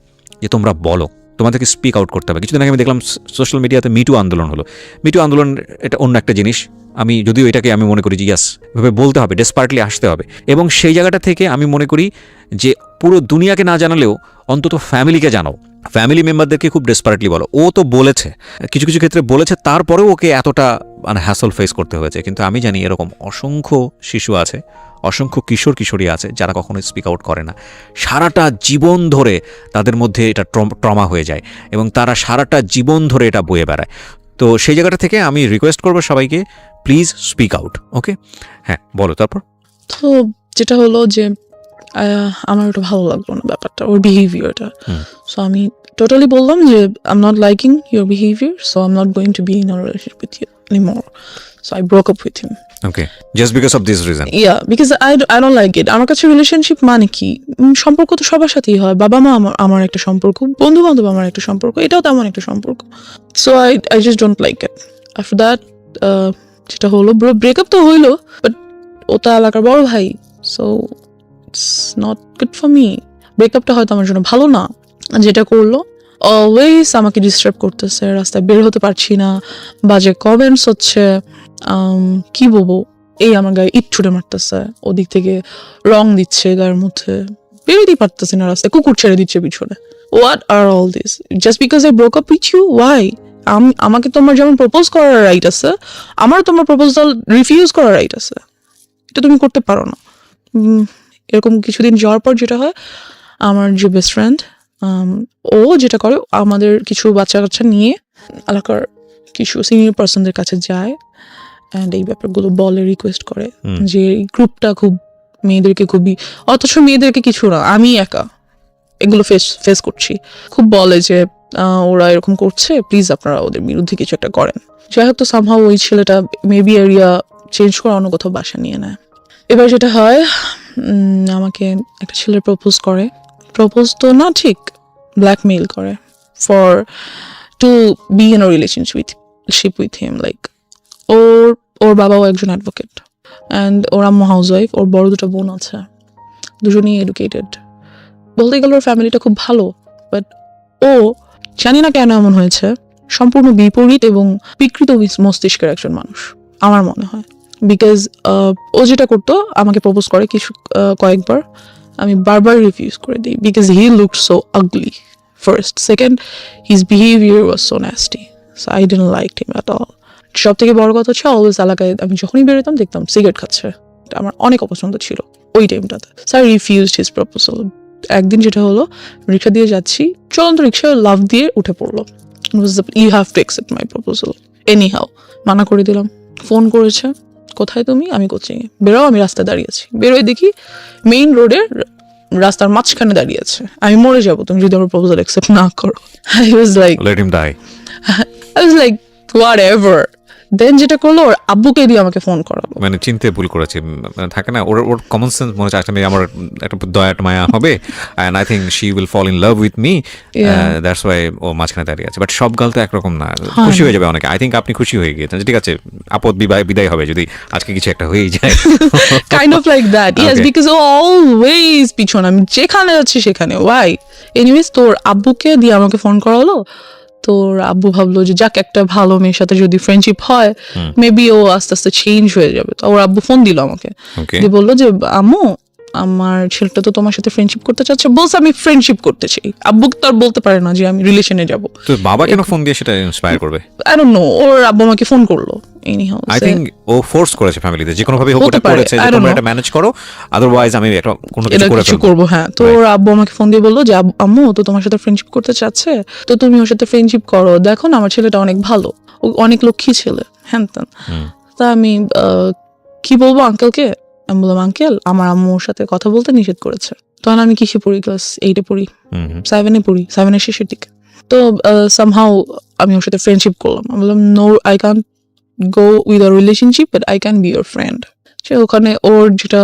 যে তোমরা বলো, তোমাদেরকে স্পিক আউট করতে হবে। কিছুদিন আগে আমি দেখলাম সোশ্যাল মিডিয়াতে মিটু আন্দোলন হলো। মিটু আন্দোলন এটা অন্য একটা জিনিস, আমি যদিও এটাকে আমি মনে করি যে ইয়াস, এভাবে বলতে হবে, ডেসপার্টলি আসতে হবে। এবং সেই জায়গাটা থেকে আমি মনে করি যে পুরো দুনিয়াকে না জানালেও অন্তত ফ্যামিলিকে জানাও, ফ্যামিলি মেম্বারদেরকে খুব ডেসপারেটলি বলো। ও তো বলেছে, কিছু কিছু ক্ষেত্রে বলেছে, তারপরেও ওকে এতটা মানে হ্যাসল ফেস করতে হয়েছে। কিন্তু আমি জানি এরকম অসংখ্য শিশু আছে, অসংখ্য কিশোর কিশোরী আছে যারা কখনো স্পিক আউট করে না। সারাটা জীবন ধরে তাদের মধ্যে এটা ট্রমা হয়ে যায়, এবং তারা সারাটা জীবন ধরে এটা বয়ে বেড়ায়। তো সেই জায়গাটা থেকে আমি রিকোয়েস্ট করবো সবাইকে, প্লিজ স্পিক আউট। ওকে, হ্যাঁ বলো তারপর। তো যেটা হলো যে আমার ওটা ভালো লাগলো না ব্যাপারটা, ওর বিহেভিয়ারটা। সো আমি টোটালি বললাম যে I am not liking your behaviour, so I am not going to be in a relationship with you anymore. So I broke up with him. Okay, just because of this reason? Yeah, because I don't like it. আমার কাছে relationship মানে কি, সম্পর্ক তো সবার সাথেই হয়, বাবা মা আমার একটা সম্পর্ক, বন্ধু বান্ধব আমার একটা সম্পর্ক, এটাও তেমন একটা সম্পর্ক। So I just don't like it. After that যেটা হলো, ব্রেকআপ তো হইলো, বাট ও তো এলাকার বড় ভাই, so it's not good for me. ব্রেকআপটা হয়তো আমার জন্য ভালো না। যেটা করলো, অলওয়েজ আমাকে ডিস্টার্ব করতেছে, রাস্তায় বের হতে পারছি না, বাজে কমেন্টস হচ্ছে, কি বলবো, এই আমার গায়ে ইট ছুটে মারতেছে, ওদিক থেকে রং দিচ্ছে গায়ের মধ্যে, বেরোতেই পারতেছি না রাস্তায়, কুকুর ছেড়ে দিচ্ছে পিছনে। What are all this just because I broke up with you? Why? আমাকে তোমার যেমন প্রপোজ করার রাইট আছে, আমার তোমার প্রপোজাল রিফিউজ করার রাইট আছে, এটা তুমি করতে পারো না। এরকম কিছুদিন যাওয়ার পর যেটা হয়, আমার যে বেস্ট ফ্রেন্ড, ও যেটা করে, আমাদের কিছু বাচ্চা কাচ্চা নিয়ে এলাকার কিছু সিনিয়র পার্সনদের কাছে যায়, অ্যান্ড এই ব্যাপারগুলো বলে, রিকোয়েস্ট করে যে এই গ্রুপটা খুব মেয়েদেরকে খুবই, অথচ মেয়েদেরকে কিছু না, আমি একা এগুলো ফেস করছি, খুব বলে যে ওরা এরকম করছে, প্লিজ আপনারা ওদের বিরুদ্ধে কিছু একটা করেন। যাই হোক, তো সামহাও ওই ছেলেটা মেবি এরিয়া চেঞ্জ করে অন্য কোথাও বাসা নিয়ে নেয়। এবার যেটা হয়, আমাকে একটা ছেলে প্রপোজ তো না ঠিক, ব্ল্যাকমেইল করে for to be in a relationship with him. Like ওর বাবাও একজন অ্যাডভোকেট, অ্যান্ড ওর আম্মু হাউস ওয়াইফ, ওর বড় দুটো বোন আছে, দুজনেই এডুকেটেড। বলতে গেলে ওর ফ্যামিলিটা খুব ভালো, বাট ও জানি না কেন এমন হয়েছে, সম্পূর্ণ বিপরীত এবং বিকৃত মস্তিষ্কের একজন মানুষ আমার মনে হয়। বিকজ ও যেটা করতো, আমাকে প্রপোজ করে কয়েকবার, আমি বারবার রিফিউজ করে দিই because he looked so ugly first, second his behaviour was so nasty, so I didn't like him at all. সব থেকে বড় কথা হচ্ছে অলওয়েজ এলাকায় আমি যখনই বেরোতাম দেখতাম সিগারেট খাচ্ছে, এটা আমার অনেক অপছন্দ ছিল ওই টাইমটাতে। So I refused his proposal. একদিন যেটা হলো, রিক্সা দিয়ে যাচ্ছি, চলন্ত রিক্সা লাফ দিয়ে উঠে পড়লো, you have to accept my proposal anyhow. মানা করে দিলাম। ফোন করেছে, কোথায় তুমি? আমি কোচিংয়ে। বেরো, আমি রাস্তায় দাঁড়িয়ে আছি। বেরোয় দেখি মেইন রোডের রাস্তার মাঝখানে দাঁড়িয়ে আছে। আমি মরে যাবো তুমি যদি আমার প্রপোজাল অ্যাকসেপ্ট না করো। I was like, let him die. I was like, whatever. Then যেটা করলো, ওর আব্বুকে দিয়ে আমাকে ফোন করালো। মানে চিনতে ভুল করেছে, মানে থাকে না, ওর কমন সেন্স মনে হচ্ছে আসলে আমার একটা দয়া মায়া হবে, and I think she will fall in love with me, that's why ও মাঝখানে দাঁড়িয়ে আছে। বাট সব গাল তো একরকম না, খুশি হয়ে যাবে অনেকে। আই থিঙ্ক আপনি খুশি হয়ে গিয়েছেন, ঠিক আছে, আপদ বিদায় হবে যদি আজকে কিছু একটা হয়েই যায়। Kind of like that, yes, because ও অলওয়েজ পিছন, আমি যেখানে যাচ্ছি সেখানে। ওয়াই? এনিওয়েজ, তোর আব্বুকে দিয়ে আমাকে ফোন করালো। তোর আব্বু ভাবলো যে যাক, একটা ভালো মেয়ের সাথে যদি ফ্রেন্ডশিপ হয়, মেবি ও আস্তে আস্তে চেঞ্জ হয়ে যাবে। তো ওর আব্বু ফোন দিল আমাকে, দিয়ে বললো যে আম্মু, আমার ছেলেটা তো তোমার সাথে ফ্রেন্ডশিপ করতে চাচ্ছে। বলছে আমি ফ্রেন্ডশিপ করতে চাই। আব্বুকে তো আর বলতে পারে না যে আমি রিলেশনে যাব। তো বাবা কেন ফোন দিয়ে সেটা ইন্সপায়ার করবে? আই ডোন্ট নো, ওর আব্বু আমাকে ফোন করলো। এনিহাউ, আই থিঙ্ক ও ফোর্স করেছে ফ্যামিলিতে, যে কোনো ভাবে হোক ওটা করেছে যে তোমরা এটা ম্যানেজ করো, আদারওয়াইজ আমি একটা কোনো কিছু করবো। হ্যাঁ, তো ওর আব্বু আমাকে ফোন দিয়ে বললো যে আম্মু তো তোমার সাথে ফ্রেন্ডশিপ করতে চাচ্ছে, তো তুমি ওর সাথে ফ্রেন্ডশিপ করো, দেখো না আমার ছেলেটা অনেক ভালো, ও অনেক লক্ষ্মী ছেলে, হ্যান ত্যান। তা আমি কি বলবো আঙ্কেলকে? আমি বললাম, আঙ্কেল, আমার আম্মুর সাথে কথা বলতে নিষেধ করেছে। তখন আমি কিসে পড়ি? ক্লাস 8-এ পড়ি, 7-এ পড়ি, 7-এর শেষের দিকে। তো সামহাউ আমি ওর সাথে ফ্রেন্ডশিপ করলাম। আমি বললাম, no, I can't go with a relationship, but I can be your friend. সে ওখানে ওর যেটা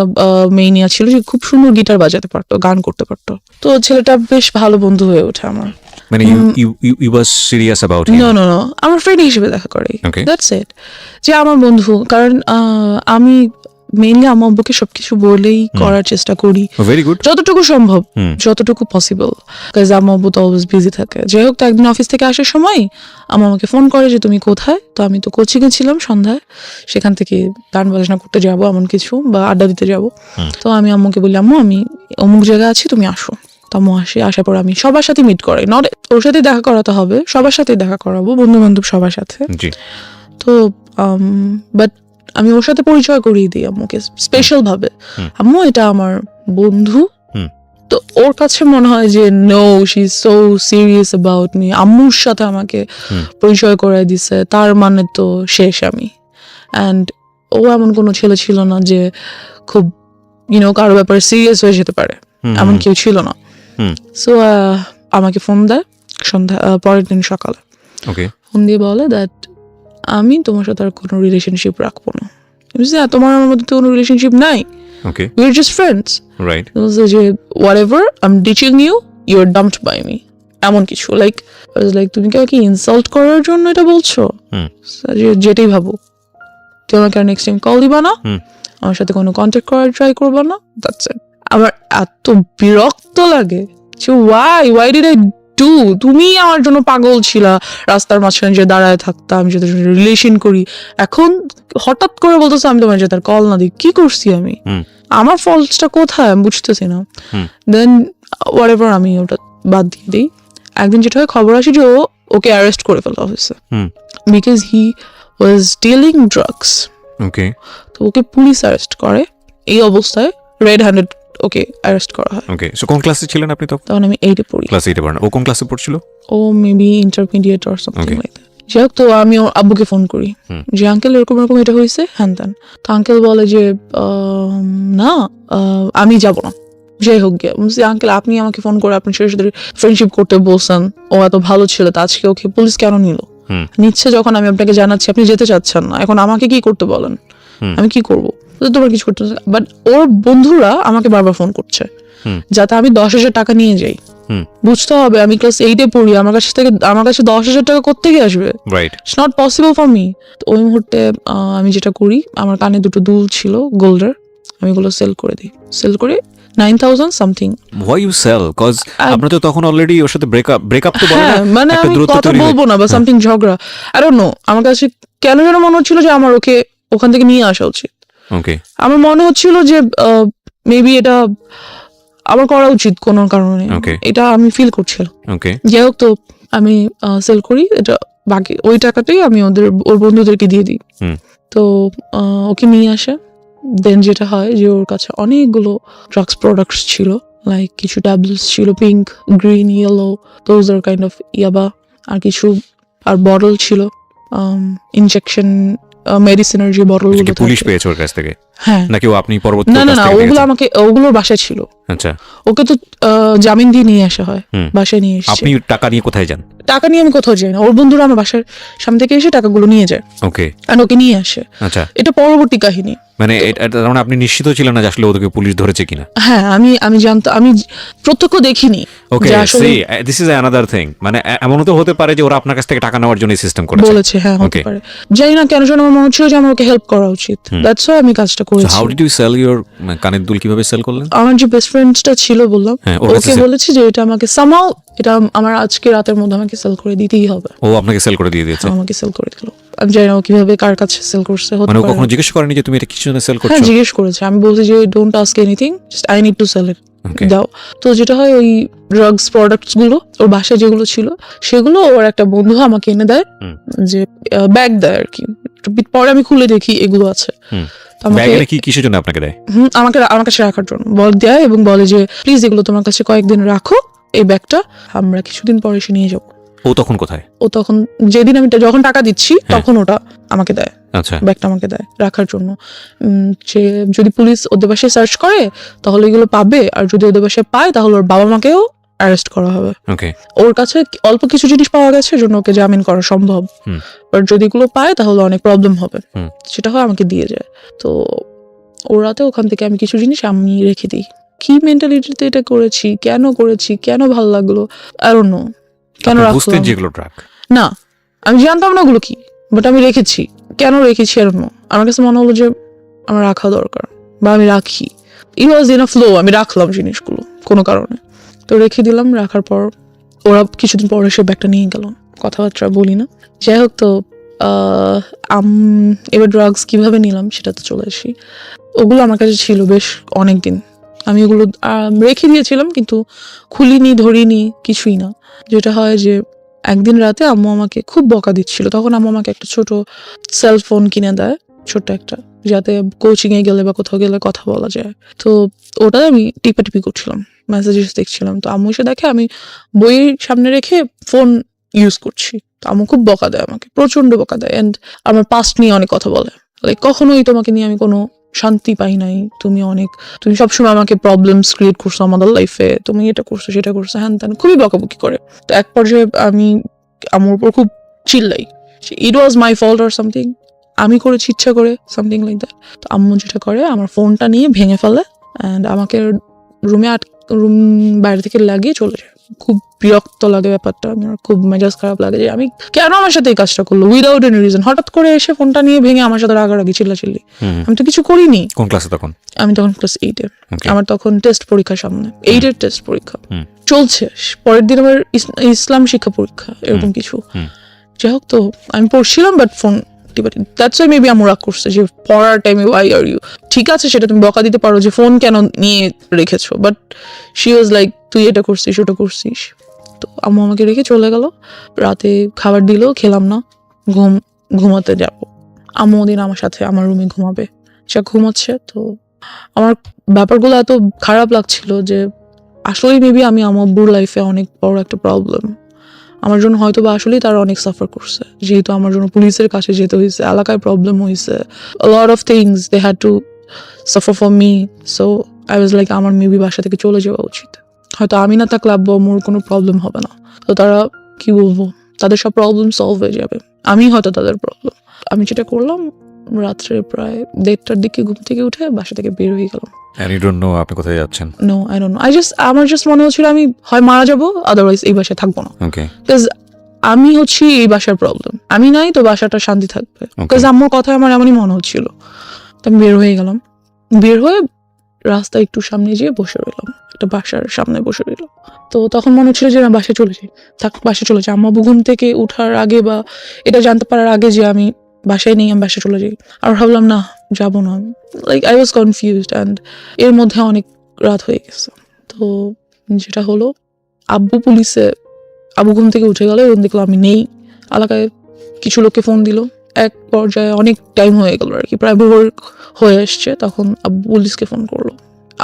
মেইনিয়া ছিল, যে খুব সুন্দর গিটার বাজাতে পারতো, গান করতে পারতো। তো ছেলেটা বেশ ভালো বন্ধু হয়ে ওঠে আমার। মানে you was serious about him? No, আমার ফ্রেন্ড হিসেবে দেখা করে, Okay. দ্যাটস ইট, যে আমার বন্ধু। কারণ আমি মেইনলি আমার আব্বুকে সবকিছু বলেই করার চেষ্টা করি, ভেরি গুড, যতটুকু সম্ভব, যতটুকু পসিবল। কাজ আমার আব্বু তো অলওয়েজ বিজি থাকে। যাই হোক, তো একদিন অফিস থেকে আসার সময় আমাকে ফোন করে যে তুমি কোথায়? তো আমি তো কোচিংয়ে ছিলাম সন্ধ্যায়, সেখান থেকে গান বাজনা করতে যাবো এমন কিছু, বা আড্ডা দিতে যাবো। তো আমি আম্মুকে বলি, আম্মু আমি অমুক জায়গায় আছি, তুমি আসো। তো আম্মু আসার পর আমি সবার সাথে মিট করাই, নট ওর সাথে দেখা করাতে হবে, সবার সাথে দেখা করাবো, বন্ধু বান্ধব সবার সাথে। তো বাট আমি ওর সাথে পরিচয় করিয়ে দিই আম্মুকে স্পেশাল ভাবে, আম্মু এটা আমার বন্ধু। তো ওর কাছে মনে হয় যে no, she is so serious about me, আম্মুর সাথে আমাকে পরিচয় করাই দিছে, তার মানে তো শেষ আমি। অ্যান্ড ও এমন কোনো ছেলে ছিল না যে খুব কারো ব্যাপারে সিরিয়াস হয়ে যেতে পারে, এমন কেউ ছিল না। সো আমাকে ফোন দেয় সন্ধ্যা, পরের দিন সকালে ফোন দিয়ে বলে দ্যাট আমি তোমার সাথে আর কোনো রিলেশনশিপ রাখবো না। তোমার আমার মধ্যে তো কোনো রিলেশনশিপ নাই, we are just friends, right? যে whatever, I'm ditching you, you are dumped by me, এমন কিছু। লাইক তুমি কি ইনসাল্ট করার জন্য এটা বলছো? যেটাই ভাবো, তুমি আমাকে আর নেক্সট টাইম কল দিবা না, আমার সাথে কোনো কন্ট্যাক্ট করার ট্রাই করবা না, দ্যাটস ইট। আমার এত বিরক্ত লাগে যে why did I do? তুমি আমার জন্য পাগল ছিলা, রাস্তার মাঝখানে যে দাঁড়ায় থাকতাম, আমি যেটা রিলেশন করি, এখন হঠাৎ করে বলতেছে আমি তোমার যেতে কল না দিই। কি করছি আমি? আমার ফল্টটা কোথায় আমি বুঝতেছি না। দেন হোয়াটএভার, আমি ওটা বাদ দিয়ে দিই। একদিন যেটা হয়, খবর আসে যে ওকে অ্যারেস্ট করে ফেলা অফিসে, because he was dealing drugs. তো ওকে পুলিশ অ্যারেস্ট করে, এই অবস্থায় রেড হ্যান্ডেড ওকে অ্যারেস্ট করা হয়। ওকে, সো কোন ক্লাসে ছিলেন আপনি তখন? আমি 8-এ পড়ি। ক্লাস 8-এ পড়েন। ও কোন ক্লাসে পড়ছিল? ও maybe intermediate or something like that. যাই হোক, তো আমি ওর আব্বুকে ফোন করি যে আঙ্কেল এরকম এটা হয়েছে, হ্যান ত্যান। তো আঙ্কেল বলে যে না, আমি যাব না। যাই হোক গিয়ে আঙ্কেল, আপনি আমাকে ফোন করে আপনার ছেলের সাথে ফ্রেন্ডশিপ করতে বলছেন, ও এত ভালো ছিল, তা আজকে ওকে পুলিশ কেন নিচ্ছে? যখন আমি আপনাকে জানাচ্ছি আপনি যেতে চাচ্ছেন না, এখন আমাকে কি করতে বলেন? আমি কি করবো? তোমার কিছু করতে। বাট ওর বন্ধুরা আমাকে বারবার ফোন করছে যাতে আমি 10,000 টাকা নিয়ে যাই হুম। বুঝতে হবে আমি ক্লাস 8-এ পড়ি, আমার কাছে 10,000 টাকা কোত্থেকে আসবে? Right. It's not possible for me. ওই মুহূর্তে আমি যেটা করি, আমার কানে দুটো দুল ছিল গোল্ডের, আমি এগুলো সেল করে দিই। সেল করে 9,000 something. Why you sell? Cause আপনার তো তখন অলরেডি ওর সাথে ব্রেকআপ তো বলে না, হ্যাঁ, মানে একটা আমি দূরত্ব কথা তৈরি বলবো না বা সামথিং ঝগড়া, আই ডোন্ট নো, আমার কাছে কেন যেন মনে হচ্ছিল যে আমার ওকে ওখান থেকে নিয়ে আসা উচিত। ওকে। আমার মনে হচ্ছিল যে মেবি এটা আমার করা উচিত কোনো কারণে, Okay. এটা আমি ফিল করছিলাম। ওকে। যাই হোক, তো আমি সেল করি এটা, বাকি ওই টাকাটাই আমি ওর বন্ধুদেরকে দিয়ে দিই। হুম। তো ওকে নিয়ে আসে, দেন যেটা হয় যে ওর কাছে অনেকগুলো ড্রাগস প্রোডাক্টস ছিল, লাইক কিছু ট্যাবলেটস ছিল, pink, green, yellow, those are kind of ইয়াবা, আর কিছু আর বটল ছিল, ইনজেকশন মেডিসিনের যে বটলগুলো পুলিশ থাকে। পেয়েছে ওর কাছ থেকে হ্যাঁ, নাকি ও আপনি পরবর্তী না না না, ওগুলো ওগুলোর বাসায় ছিল। আচ্ছা, ওকে তো জামিন দিয়ে নিয়ে আসা হয়, হুম। বাসায় নিয়ে এসেছে। আপনি টাকা নিয়ে কোথায় যান? টাকা নিয়ে আমি কোথাও যাই না, ওর বন্ধুরা আমার বাসার সামনে থেকে এসে টাকাগুলো নিয়ে যায় ওকে। আর ওকে নিয়ে আসে। আচ্ছা, এটা পরবর্তী কাহিনী। মানে তার মানে আপনি নিশ্চিত ছিলেন না যে আসলে ওদেরকে পুলিশ ধরেছে কিনা? হ্যাঁ, আমি জানতাম, আমি প্রত্যক্ষ দেখিনি ওকে, যে আসলে C this is another thing, মানে এমনও তো হতে পারে যে ওরা আপনার কাছ থেকে টাকা নেওয়ার জন্য সিস্টেম করেছে। বলেছে। হ্যাঁ, হতে Okay. পারে, জানি না কেন যেন আমার মনে হচ্ছিল যে আমার ওকে হেল্প করা উচিত, দ্যাটস ওয়াই আমি কাজটা সো করেছি। How did you sell your কানের দুল, কিভাবে সেল করলেন? আমার যে বেস্ট ফ্রেন্ডসটা ছিল বললাম, হ্যাঁ, ওর কাছে ওকে বলেছি যে এটা আমাকে সামাও, এটা আমার আজকে রাতের মধ্যে আমাকে সেল করে দিতেই হবে। ও আপনাকে সেল করে দিয়ে দিয়েছে? আমাকে সেল করে দিল। আমি জানি না ও কিভাবে কার কাছে সেল করছে, হতে মানে ও পারে। কখনো জিজ্ঞেস করেনি যে তুমি এটা কিছু জন্য সেল হ্যাঁ, করছো? জিজ্ঞেস করেছে, আমি বলছি যে don't ask anything, just I need to sell it, Okay. দাও। তো যেটা হয়, ওই ড্রাগস প্রোডাক্টস গুলো ওর বাসায় যেগুলো ছিল সেগুলো ওর একটা বন্ধু আমাকে এনে দেয়, হুম। যে ব্যাগ দেয় আর কি। পরে আমি খুলে দেখি এগুলো আছে। হুম। তো আমাকে ব্যাগে কি কিসের জন্য আপনাকে দেয়? আমার কাছে রাখার জন্য দেয় এবং বলে যে প্লিজ এগুলো তোমার কাছে কয়েকদিন রাখো, এই ব্যাগটা আমরা কিছুদিন পরে এসে নিয়ে যাবো। ও তখন কোথায়? ও তখন যেদিন আমি যখন টাকা দিচ্ছি তখন ওটা আমাকে দেয়, আচ্ছা, ব্যাগটা আমাকে দেয় রাখার জন্য। যে যদি পুলিশ ওদের বাসায় সার্চ করে তাহলে এগুলো পাবে, আর যদি ওদের বাসায় পায় তাহলে ওর বাবা মাকেও অ্যারেস্ট করা হবে। ওকে। ওর কাছে অল্প কিছু জিনিস পাওয়া গেছে, জন্য ওকে জামিন করা সম্ভব, হুম। বাট যদি এগুলো পায় তাহলে অনেক প্রবলেম হবে। হুম। সেটা হয় আমাকে দিয়ে যায়। তো ওর রাতে ওখান থেকে আমি কিছু জিনিস আমি রেখে দিই। কি মেন্টালিটিতে এটা করেছি, কেন ভালো লাগলো, আই ডোন্ট নো, কেন আপনি বুঝতেন রাখলাম যেগুলো ড্রাগ? না, আমি জানতাম না ওগুলো কি, বাট আমি রেখেছি। কেন রেখেছি আর নো, আমার কাছে মনে হলো যে আমার রাখা দরকার বা আমি রাখি। ইট ওয়াজ ইন আ ফ্লো, আমি রাখলাম জিনিসগুলো কোনো কারণে। তো রেখে দিলাম, রাখার পর ওরা কিছুদিন পর এসে ব্যাগটা নিয়ে গেল, কথাবার্তা বলি না। যাই হোক, তো এবার ড্রাগস কিভাবে নিলাম সেটা তো চলে আসি। ওগুলো আমার কাছে ছিল বেশ অনেক দিন, আমি ওগুলো রেখে দিয়েছিলাম কিন্তু খুলিনি, ধরিনি, কিছুই না। যেটা হয় যে একদিন রাতে আম্মু আমাকে খুব বকা দিচ্ছিল, তখন আম্মু আমাকে একটা ছোট সেল ফোন কিনে দেয়, ছোট্ট একটা, যাতে কোচিং এ গেলে বা কোথাও গেলে কথা বলা যায়। তো ওটা আমি টিপাটিপি করছিলাম, মেসেজেস দেখছিলাম। তো আম্মু এসে দেখে আমি বইয়ের সামনে রেখে ফোন ইউজ করছি। তো আম্মু খুব বকা দেয় আমাকে, প্রচন্ড বকা দেয়, অ্যান্ড আমার পাস্ট নিয়ে অনেক কথা বলে, লাইক কখনোই তোমাকে নিয়ে আমি কোনো শান্তি পাই নাই, তুমি সবসময় আমাকে প্রবলেমস ক্রিয়েট করছো আমাদের লাইফে, তুমি এটা করছো সেটা করছো, হ্যান ত্যান, খুবই বকাবকি করে। তো এক পর্যায়ে আমি আমার উপর খুব চিল্লাই, ইট ওয়াজ মাই ফল্ট অর সামথিং, আমি করেছি ইচ্ছা করে, সামথিং লাইক দ্যাট। তো আম্মু যেটা করে, আমার ফোনটা নিয়ে ভেঙে ফেলে অ্যান্ড আমাকে রুম বাইরে থেকে লাগিয়ে চলে যায়। খুব বিরক্ত লাগে ব্যাপারটা, আমার খুব মেজাজ খারাপ লাগে যে আমি কেন আমার সাথে এই কাজটা করলো উইদাউট এনি রিজন, হঠাৎ করে এসে ফোনটা নিয়ে ভেঙে আমার সাথে রাগারাগি, চিল্লাচিল্লি। আমি তো কিছু করিনি। কোন ক্লাসে তখন? আমি তখন ক্লাস 8-এ। Okay. আমার তখন টেস্ট পরীক্ষা সামনে, 8-এর টেস্ট পরীক্ষা হুম। চলছে, পরের দিন আমার ইসলাম শিক্ষা পরীক্ষা, এরকম কিছু। যাই হোক, তো আমি পড়ছিলাম বাট ফোন টিপাটি, দ্যাটস ওয়াই মেবি আমার রাগ করছে যে পড়ার টাইমে ওয়াই আর ইউ, ঠিক আছে সেটা তুমি বকা দিতে পারো যে ফোন কেন নিয়ে রেখেছো, বাট শি ওয়াজ লাইক তুই এটা করছিস ওটা করছিস। তো আম্মু আমাকে রেখে চলে গেল, রাতে খাবার দিল, খেলাম না, ঘুমাতে যাব। আম্মু ওদিন আমার সাথে আমার রুমে ঘুমাবে, সে ঘুমাচ্ছে। তো আমার ব্যাপারগুলো এত খারাপ লাগছিল যে আসলেই মেবি আমি আমার আব্বুর লাইফে অনেক বড় একটা প্রবলেম আমার জন্য, হয়তো বা আসলেই তারা অনেক সাফার করছে, যেহেতু আমার জন্য পুলিশের কাছে যেতে হয়েছে, এলাকায় প্রবলেম হয়েছে, a lot of things they had to suffer for me, so I was like আমার মেবি বাসা থেকে চলে যাওয়া উচিত, হয়তো আমি না থাকলে আব্বু আম্মুর কোনো প্রবলেম হবে না, তো তারা কি বলবো, তাদের সব প্রবলেম সলভ হয়ে যাবে, আমি হয়তো তাদের প্রবলেম। আমি যেটা করলাম, রাত্রে প্রায় 1:30টার দিকে ঘুম থেকে উঠে বাসা থেকে বের হয়ে গেলাম। And you don't know আপনি কোথায় যাচ্ছেন। নো আই ডোন্ট নো, আমার জাস্ট মনে হচ্ছিল আমি হয় মারা যাবো, আদারওয়াইজ এই বাসায় থাকবো না। ওকে। বিকজ আমি হচ্ছি এই বাসার প্রবলেম, আমি নাই তো বাসাটা শান্তি থাকবে। বিকজ আম্মুর কথা আমার এমনই মনে হচ্ছিল। তো আমি বের হয়ে গেলাম, বের হয়ে রাস্তা একটু সামনে যেয়ে বসে রইলাম, একটা বাসার সামনে বসে রইলাম। তো তখন মনে হচ্ছিল যে না, বাসায় চলে যাই, বাসায় চলে যাই। আম্মা ঘুম থেকে উঠার আগে বা এটা জানতে পারার আগে যে আমি বাসায় নেই, আমি বাসায় চলে যাই। আর ভাবলাম না, যাবো না। Like I was confused and এর মধ্যে অনেক রাত হয়ে গেছে। তো যেটা হলো, আব্বু ঘুম থেকে উঠে গেল এবং দেখলো আমি নেই। এলাকায় কিছু লোককে ফোন দিল, এক পর্যায়ে অনেক টাইম হয়ে গেল আর কি, প্রায় ভোর হয়ে আসছে। তখন আব্বু পুলিশকে ফোন করলো,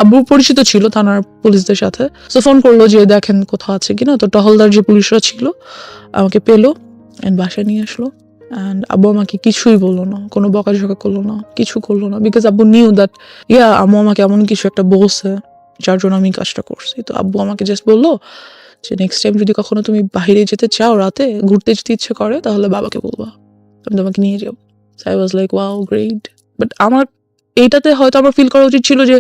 আব্বুর পরিচিত ছিল থানার পুলিশদের সাথে। তো ফোন করলো যে দেখেন কোথাও আছে কিনা। তো টহলদার যে পুলিশরা ছিল আমাকে পেলো অ্যান্ড বাসায় নিয়ে আসলো। অ্যান্ড আব্বু আমাকে কিছুই বললো না, কোনো বকাঝকা করলো না, কিছু করলো না। বিকজ আব্বু নিউ দ্যাট আম্মু আমাকে এমন কিছু একটা বলছে যার জন্য আমি কাজটা করছি। তো আব্বু আমাকে জাস্ট বললো যে নেক্সট টাইম যদি কখনো তুমি বাইরে যেতে চাও, রাতে ঘুরতে যেতে ইচ্ছে করে, তাহলে বাবাকে বলবা, আমি তোমাকে নিয়ে যাবো। I was like wow great. But আমার এইটাতে হয়তো আমার ফিল করা উচিত ছিল যে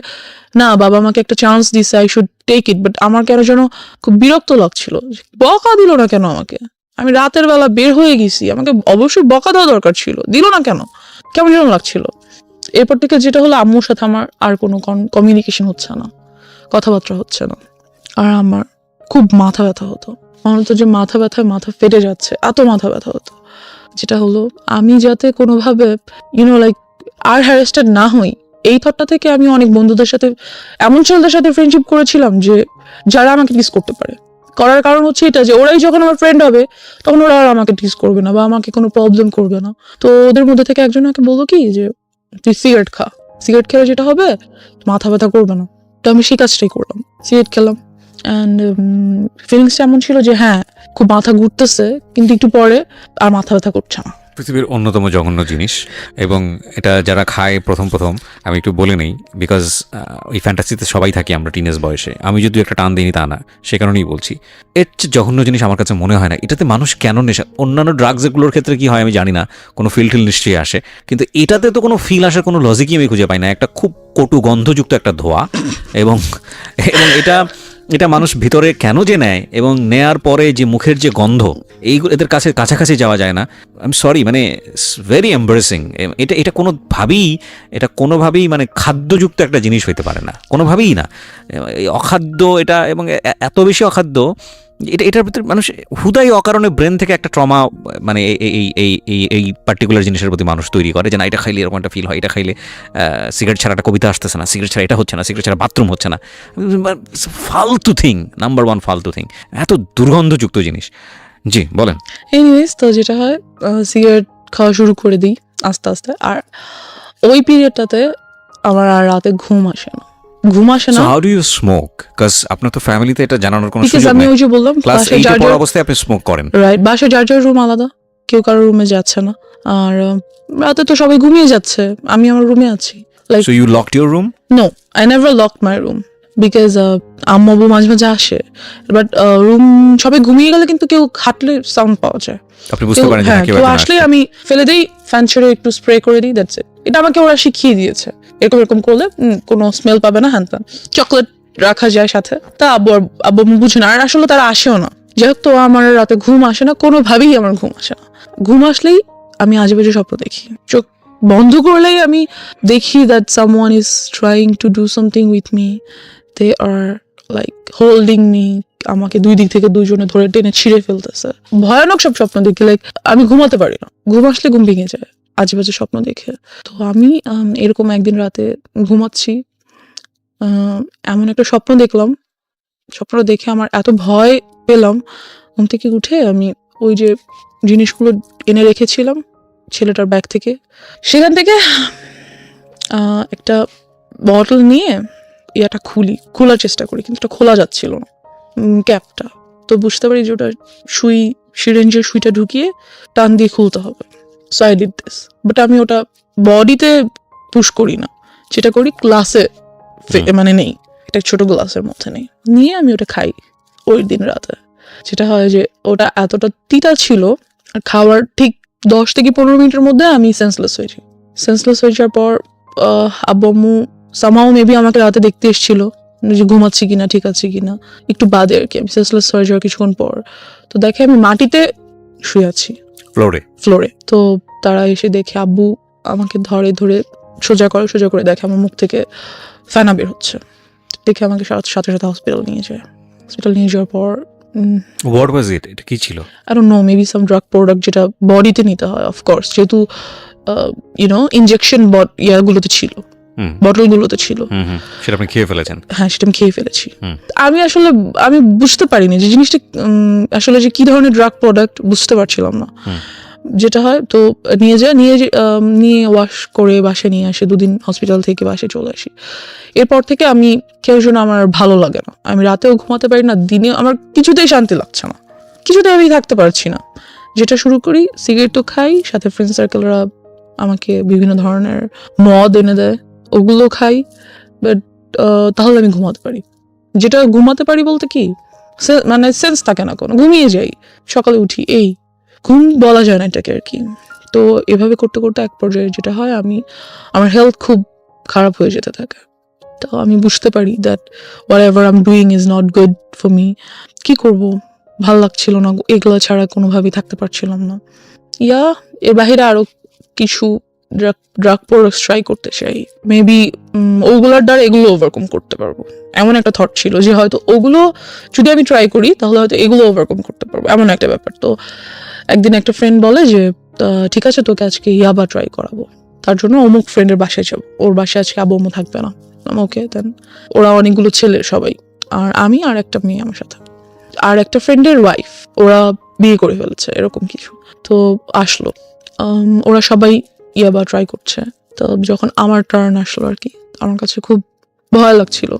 না, বাবা আমাকে একটা চান্স দিছে, I should take it. But আমার কেন যেন খুব বিরক্ত লাগছিল, বকা দিল না কেন আমাকে? আমি রাতের বেলা বের হয়ে গেছি, আমাকে অবশ্যই বকা দেওয়া দরকার ছিল, দিল না কেন? কেমন যেন লাগছিল। এরপর থেকে যেটা হলো, আম্মুর সাথে আমার আর কোনো কমিউনিকেশন হচ্ছে না, কথাবার্তা হচ্ছে না। আর আমার খুব মাথা ব্যথা হতো, আমার হতো যে মাথা ব্যথায় মাথা ফেটে যাচ্ছে, এত মাথা ব্যথা হতো। যেটা হলো, আমি যাতে কোনোভাবে লাইক আর হ্যারাসড না হই, এই থটটা থেকে আমি অনেক বন্ধুদের সাথে, এমন ছেলেদের সাথে ফ্রেন্ডশিপ করেছিলাম যে যারা আমাকে টিস করতে পারে। করার কারণ হচ্ছে এটা যে ওরাই যখন আমার ফ্রেন্ড হবে তখন ওরা আর আমাকে টিস করবে না বা আমাকে কোনো প্রবলেম করবে না। তো ওদের মধ্যে থেকে একজন আমাকে বললো কি যে তুই সিগারেট খা, সিগারেট খেলে যেটা হবে মাথা ব্যথা করবে না। তো আমি সেই কাজটাই করলাম, সিগারেট খেলাম। অ্যান্ড ফিলিংসটা এমন ছিল যে হ্যাঁ, খুব মাথা ঘুরতেছে, কিন্তু একটু পরে আর মাথা ব্যথা করছে না। পৃথিবীর অন্যতম জঘন্য জিনিস, এবং এটা যারা খায় প্রথম আমি একটু বলে নেই, বিকজ ওই ফ্যান্টাসিতে সবাই থাকি আমরা টিনেজ বয়সে। আমি যদি একটা টান দিইনি তা না, সে কারণেই বলছি। এর চেয়ে জঘন্য জিনিস আমার কাছে মনে হয় না। এটাতে মানুষ কেন নেশা, অন্যান্য ড্রাগসগুলোর ক্ষেত্রে কি হয় আমি জানি না, কোনো ফিল নিশ্চয়ই আসে, কিন্তু এটাতে তো কোনো ফিল আসার কোনো লজিকই আমি খুঁজে পাই না। একটা খুব কটু গন্ধযুক্ত একটা ধোঁয়া, এবং এটা মানুষ ভিতরে কেন যে নেয়, এবং নেয়ার পরে যে মুখের যে গন্ধ, এইগুলো এদের কাছাকাছি যাওয়া যায় না। আই এম সরি, মানে ভেরি এম্বারেসিং। এটা কোনোভাবেই মানে খাদ্যযুক্ত একটা জিনিস হইতে পারে না, কোনোভাবেই না। এই অখাদ্য এটা, এবং এত বেশি অখাদ্য, এটার ভিতরে মানুষ হুদাই অকারণে ব্রেন থেকে একটা ট্রমা, মানে এই পার্টিকুলার জিনিসের প্রতি মানুষ তৈরি করে যে না, এটা খাইলে এরকম একটা ফিল হয়, এটা খাইলে সিগারেট ছাড়া একটা কবিতা আসতেছে না, সিগারেট ছাড়া এটা হচ্ছে না, সিগারেট ছাড়া বাথরুম হচ্ছে না। ফালতু থিং, নাম্বার 1 ফালতু থিং, এত দুর্গন্ধযুক্ত জিনিস। জি বলেন। এনিওয়েজ, তো যেটা হয়, সিগারেট খাওয়া শুরু করে দিই আস্তে আস্তে। আর ওই পিরিয়ডটাতে আমার আর রাতে ঘুম আসে না। So how do you smoke? Because আপনার তো ফ্যামিলিতে এটা জানানোর কোনো সুযোগ আমি নেই। ওই যে বললাম, ক্লাস 8 পড়া অবস্থায় আপনি স্মোক করেন। রাইট, বাসায় যার যার রুম আলাদা, কেউ কারোর রুমে যাচ্ছে না। আর রাতে তো সবাই ঘুমিয়ে যাচ্ছে, আমি আমার রুমে আছি। Like So you locked your room? No, I never locked my room, because আম্মু মাঝে মাঝে আসে। বাট রুম সবাই ঘুমিয়ে গেলে কিন্তু কেউ হাঁটলে সাউন্ড পাওয়া যায়। আপনি বুঝতে পারেন যে কেউ আসলে আমি ফেলে দেই, ফ্যান ছেড়ে একটু স্প্রে করে দিই, দ্যাটস ইট। এটা আমাকে ওরা শিখিয়ে দিয়েছে, এরকম করলে কোনো স্মেল পাবে না, হ্যান ত্যান। চকলেট রাখা যায় সাথে, তা আব্বু বুঝে না। আর আসলে তারা আসেও না, যেহেতু আমার রাতে ঘুম আসে না, কোনোভাবেই আমার ঘুম আসে না। ঘুম আসলেই আমি আজেবাজে স্বপ্ন দেখি, চোখ বন্ধ করলেই আমি দেখি that someone is trying to do something with me, they are like holding me, আমাকে দুই দিক থেকে দুজনে ধরে টেনে ছিঁড়ে ফেলতেছে। ভয়ানক সব স্বপ্ন দেখি, লাইক আমি ঘুমাতে পারি না, ঘুম আসলে ঘুম ভেঙে যায় আজেবাজে স্বপ্ন দেখে। তো আমি এরকম একদিন রাতে ঘুমাচ্ছি, এমন একটা স্বপ্ন দেখলাম। স্বপ্ন দেখে আমার এত ভয় পেলাম, ঘুম থেকে উঠে আমি ওই যে জিনিসগুলো এনে রেখেছিলাম ছেলেটার ব্যাগ থেকে, সেখান থেকে একটা বটল নিয়ে ইয়াটা খোলার চেষ্টা করি, কিন্তু এটা খোলা যাচ্ছিল না, ক্যাপটা। তো বুঝতে পারি যে ওটা সিরিঞ্জের সুইটা ঢুকিয়ে টান দিয়ে খুলতে হবে। So I did this, but আমি ওটা বডিতে পুশ করি না, যেটা করি গ্লাসে, মানে নেই, একটা ছোট গ্লাসের মধ্যে নেই, নিয়ে আমি ওটা খাই ওই দিন রাতে। যেটা হয় যে ওটা এতটা তিতা ছিল, আর খাওয়ার ঠিক 10 থেকে 15 মিনিটের মধ্যে আমি সেন্সলেস হয়ে যাই। সেন্সলেস হয়ে যাওয়ার পর আব্বু আম্মু সামহাও মেবি আমাকে রাতে দেখতে এসেছিল যে ঘুমাচ্ছি কিনা, ঠিক আছে কিনা, একটু বাদে আর কি। আমি সেন্সলেস হয়ে যাওয়ার কিছুক্ষণ পর তো দেখে আমি মাটিতে শুয়ে আছি, ফ্লোরে। তো তারা এসে দেখে, আব্বু আমাকে ধরে ধরে সোজা করে দেখে আমার মুখ থেকে ফেনা বের হচ্ছে। দেখে আমাকে সাথে সাথে হসপিটাল নিয়ে যায়। হসপিটাল নিয়ে যাওয়ার পর হোয়াট ওয়াজ ইট? এটা কি ছিল? I don't know, maybe some drug product যেটা বডিতে নিতে হয় অফকোর্স, যেহেতু ইনজেকশন ইয়াগুলোতে ছিল, বটলগুলোতে ছিল। সেটা আপনি খেয়ে ফেলেছেন? হ্যাঁ, সেটা আমি খেয়ে ফেলেছি। আমি বুঝতে পারিনি যে জিনিসটা আসলে যে কি ধরনের ড্রাগ প্রোডাক্ট, বুঝতে পারছিলাম না। যেটা হয় তো নিয়ে ওয়াশ করে বাসায় নিয়ে আসি, 2 দিন হসপিটাল থেকে বাসায় চলে আসি। এরপর থেকে আমি কেউ যেন আমার ভালো লাগে না, আমি রাতেও ঘুমাতে পারি না, দিনেও আমার কিছুতেই শান্তি লাগছে না, কিছুতেই আমি থাকতে পারছি না। যেটা শুরু করি, সিগারেট তো খাই, সাথে ফ্রেন্ড সার্কেলরা আমাকে বিভিন্ন ধরনের মদ এনে দেয়, ওগুলো খাই, বাট তাহলে আমি ঘুমাতে পারি। যেটা ঘুমাতে পারি বলতে কি, মানে সেন্স থাকে না কোনো, ঘুমিয়ে যাই, সকালে উঠি, এই ঘুম বলা যায় না এটাকে আর কি। তো এভাবে করতে করতে এক পর্যায়ে যেটা হয়, আমার হেলথ খুব খারাপ হয়ে যেতে থাকে। তো আমি বুঝতে পারি that what ever I am doing is not good for me. কি করব, ভাল লাগছিল না, এগুলো ছাড়া কোনোভাবেই থাকতে পারছিলাম না। এর বাহিরে আরো কিছু ড্রাগ প্রোডাক্টস ট্রাই করতে চাই, মেবি ওগুলোর দ্বারা এগুলো ওভারকাম করতে পারবো, এমন একটা থট ছিল যে হয়তো ওগুলো যদি আমি ট্রাই করি তাহলে হয়তো এগুলো ওভারকাম করতে পারবো, এমন একটা ব্যাপার। তো একদিন একটা ফ্রেন্ড বলে যে ঠিক আছে, তোকে আজকে ইয়াবা ট্রাই করাবো, তার জন্য অমুক ফ্রেন্ডের বাসায় যাবো, ওর বাসায় আজকে আব্বু আম্মু থাকবে না। ওকে, দেন ওরা অনেকগুলো ছেলে সবাই, আর আমি আর একটা মেয়ে আমার সাথে, আর একটা ফ্রেন্ডের ওয়াইফ, ওরা বিয়ে করে ফেলেছে এরকম কিছু। তো আসলো, ওরা সবাই ইয়াবা ট্রাই করছে। তো যখন আমার টার্ন আসলো আর কি, আমার কাছে খুব ভয় লাগছিল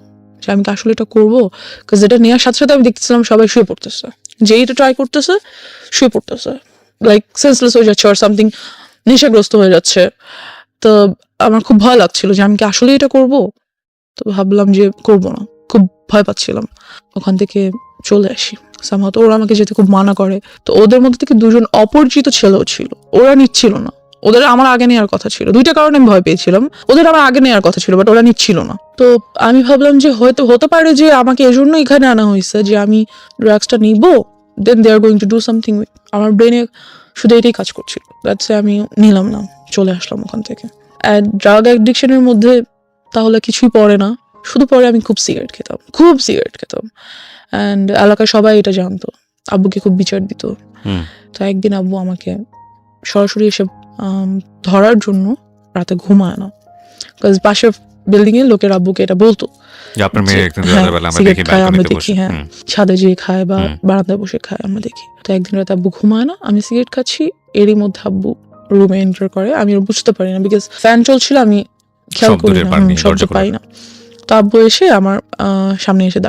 যে আমি কি আসলে এটা করবো, বিকজ এটা নেওয়ার সাথে সাথে আমি দেখতেছিলাম সবাই শুয়ে পড়তেছে, যে এটা ট্রাই করতেছে শুয়ে পড়তেছে, লাইক সেন্সলেস হয়ে যাচ্ছে আর সামথিং, নেশাগ্রস্ত হয়ে যাচ্ছে। তো আমার খুব ভয় লাগছিল যে আমি কি আসলে এটা করব। তো ভাবলাম যে করব না, খুব ভয় পাচ্ছিলাম। ওখান থেকে চলে আসি সামহাও। তো ওরা আমাকে যেতে খুব মানা করে। তো ওদের মধ্যে থেকে 2জন অপরিচিত ছেলেও ছিল, ওরা নিচ্ছিল না, ওদের আমার আগে নেওয়ার কথা ছিল। 2টা কারণে আমি ভয় পেয়েছিলাম, ওদের আমার আগে নেওয়ার কথা ছিল বাট ওরা নিচ্ছিল না। তো আমি ভাবলাম যে হয়তো হতে পারে যে আমাকে এজন্য এখানে আনা হয়েছে যে আমি ড্রাগসটা নিব, then they are going to do something. আমার ব্রেনে শুধু এটাই কাজ করছিল, দ্যাটস আমি নিলাম না, চলে আসলাম ওখান থেকে। অ্যান্ড ড্রাগ অ্যাডিকশনের মধ্যে তাহলে কিছুই পড়ে না, শুধু পরে আমি খুব সিগারেট খেতাম। অ্যান্ড এলাকায় সবাই এটা জানতো, আব্বুকে খুব বিচার দিত। তো একদিন আব্বু আমাকে সরাসরি এসে ধরার জন্য রাতে ঘুমায় না, বিকজ পাশের বিল্ডিং এর লোকের আব্বুকে এটা বলতো সিগারেট খায় আমরা দেখি, হ্যাঁ ছাদে যেয়ে খায় বা বারান্দায় বসে খায় আমরা দেখি। তো একদিন রাতে আব্বু ঘুমায় না, আমি সিগারেট খাচ্ছি, এরই মধ্যে আব্বু রুমে এন্টার করে। আমি বুঝতে পারি না, বিকজ ফ্যান চলছিল, আমি খেয়াল করি না, শব্দ পাই না। তো আব্বু এসে আমার সামনে এসে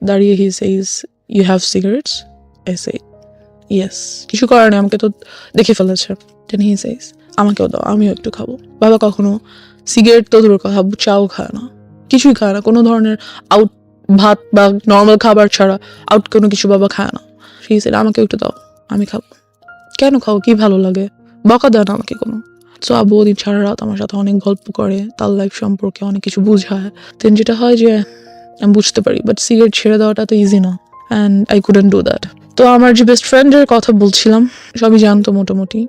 দাঁড়িয়ে he says, you have cigarettes? I say yes. কিছু করার নেই, আমাকে তো দেখে ফেলেছে। দেন হি সেইজ, আমাকেও দাও, আমিও একটু খাবো। বাবা কখনো সিগারেট তো দূরের কথা, আব্বু চাও খায় না, কিছুই খায় না, কোনো ধরনের আউট ভাত বা নর্মাল খাবার ছাড়া আউট কোনো কিছু বাবা খায় না। হি সেইড, আমাকে একটু দাও, আমি খাবো। কেন খাও, কি ভালো লাগে, বকা দেয় না আমাকে কোনো। সো আব্বু ওদিন সারা রাত আমার সাথে অনেক গল্প করে, তার লাইফ সম্পর্কে অনেক কিছু বুঝায়। দেন যেটা হয় যে আমি বুঝতে পারি, বাট সিগারেট ছেড়ে দেওয়াটা তো ইজি না, and I couldn't do that. তো আমার যে বেস্ট ফ্রেন্ডের কথা বলছিলাম, সবই জানতো মোটামুটি।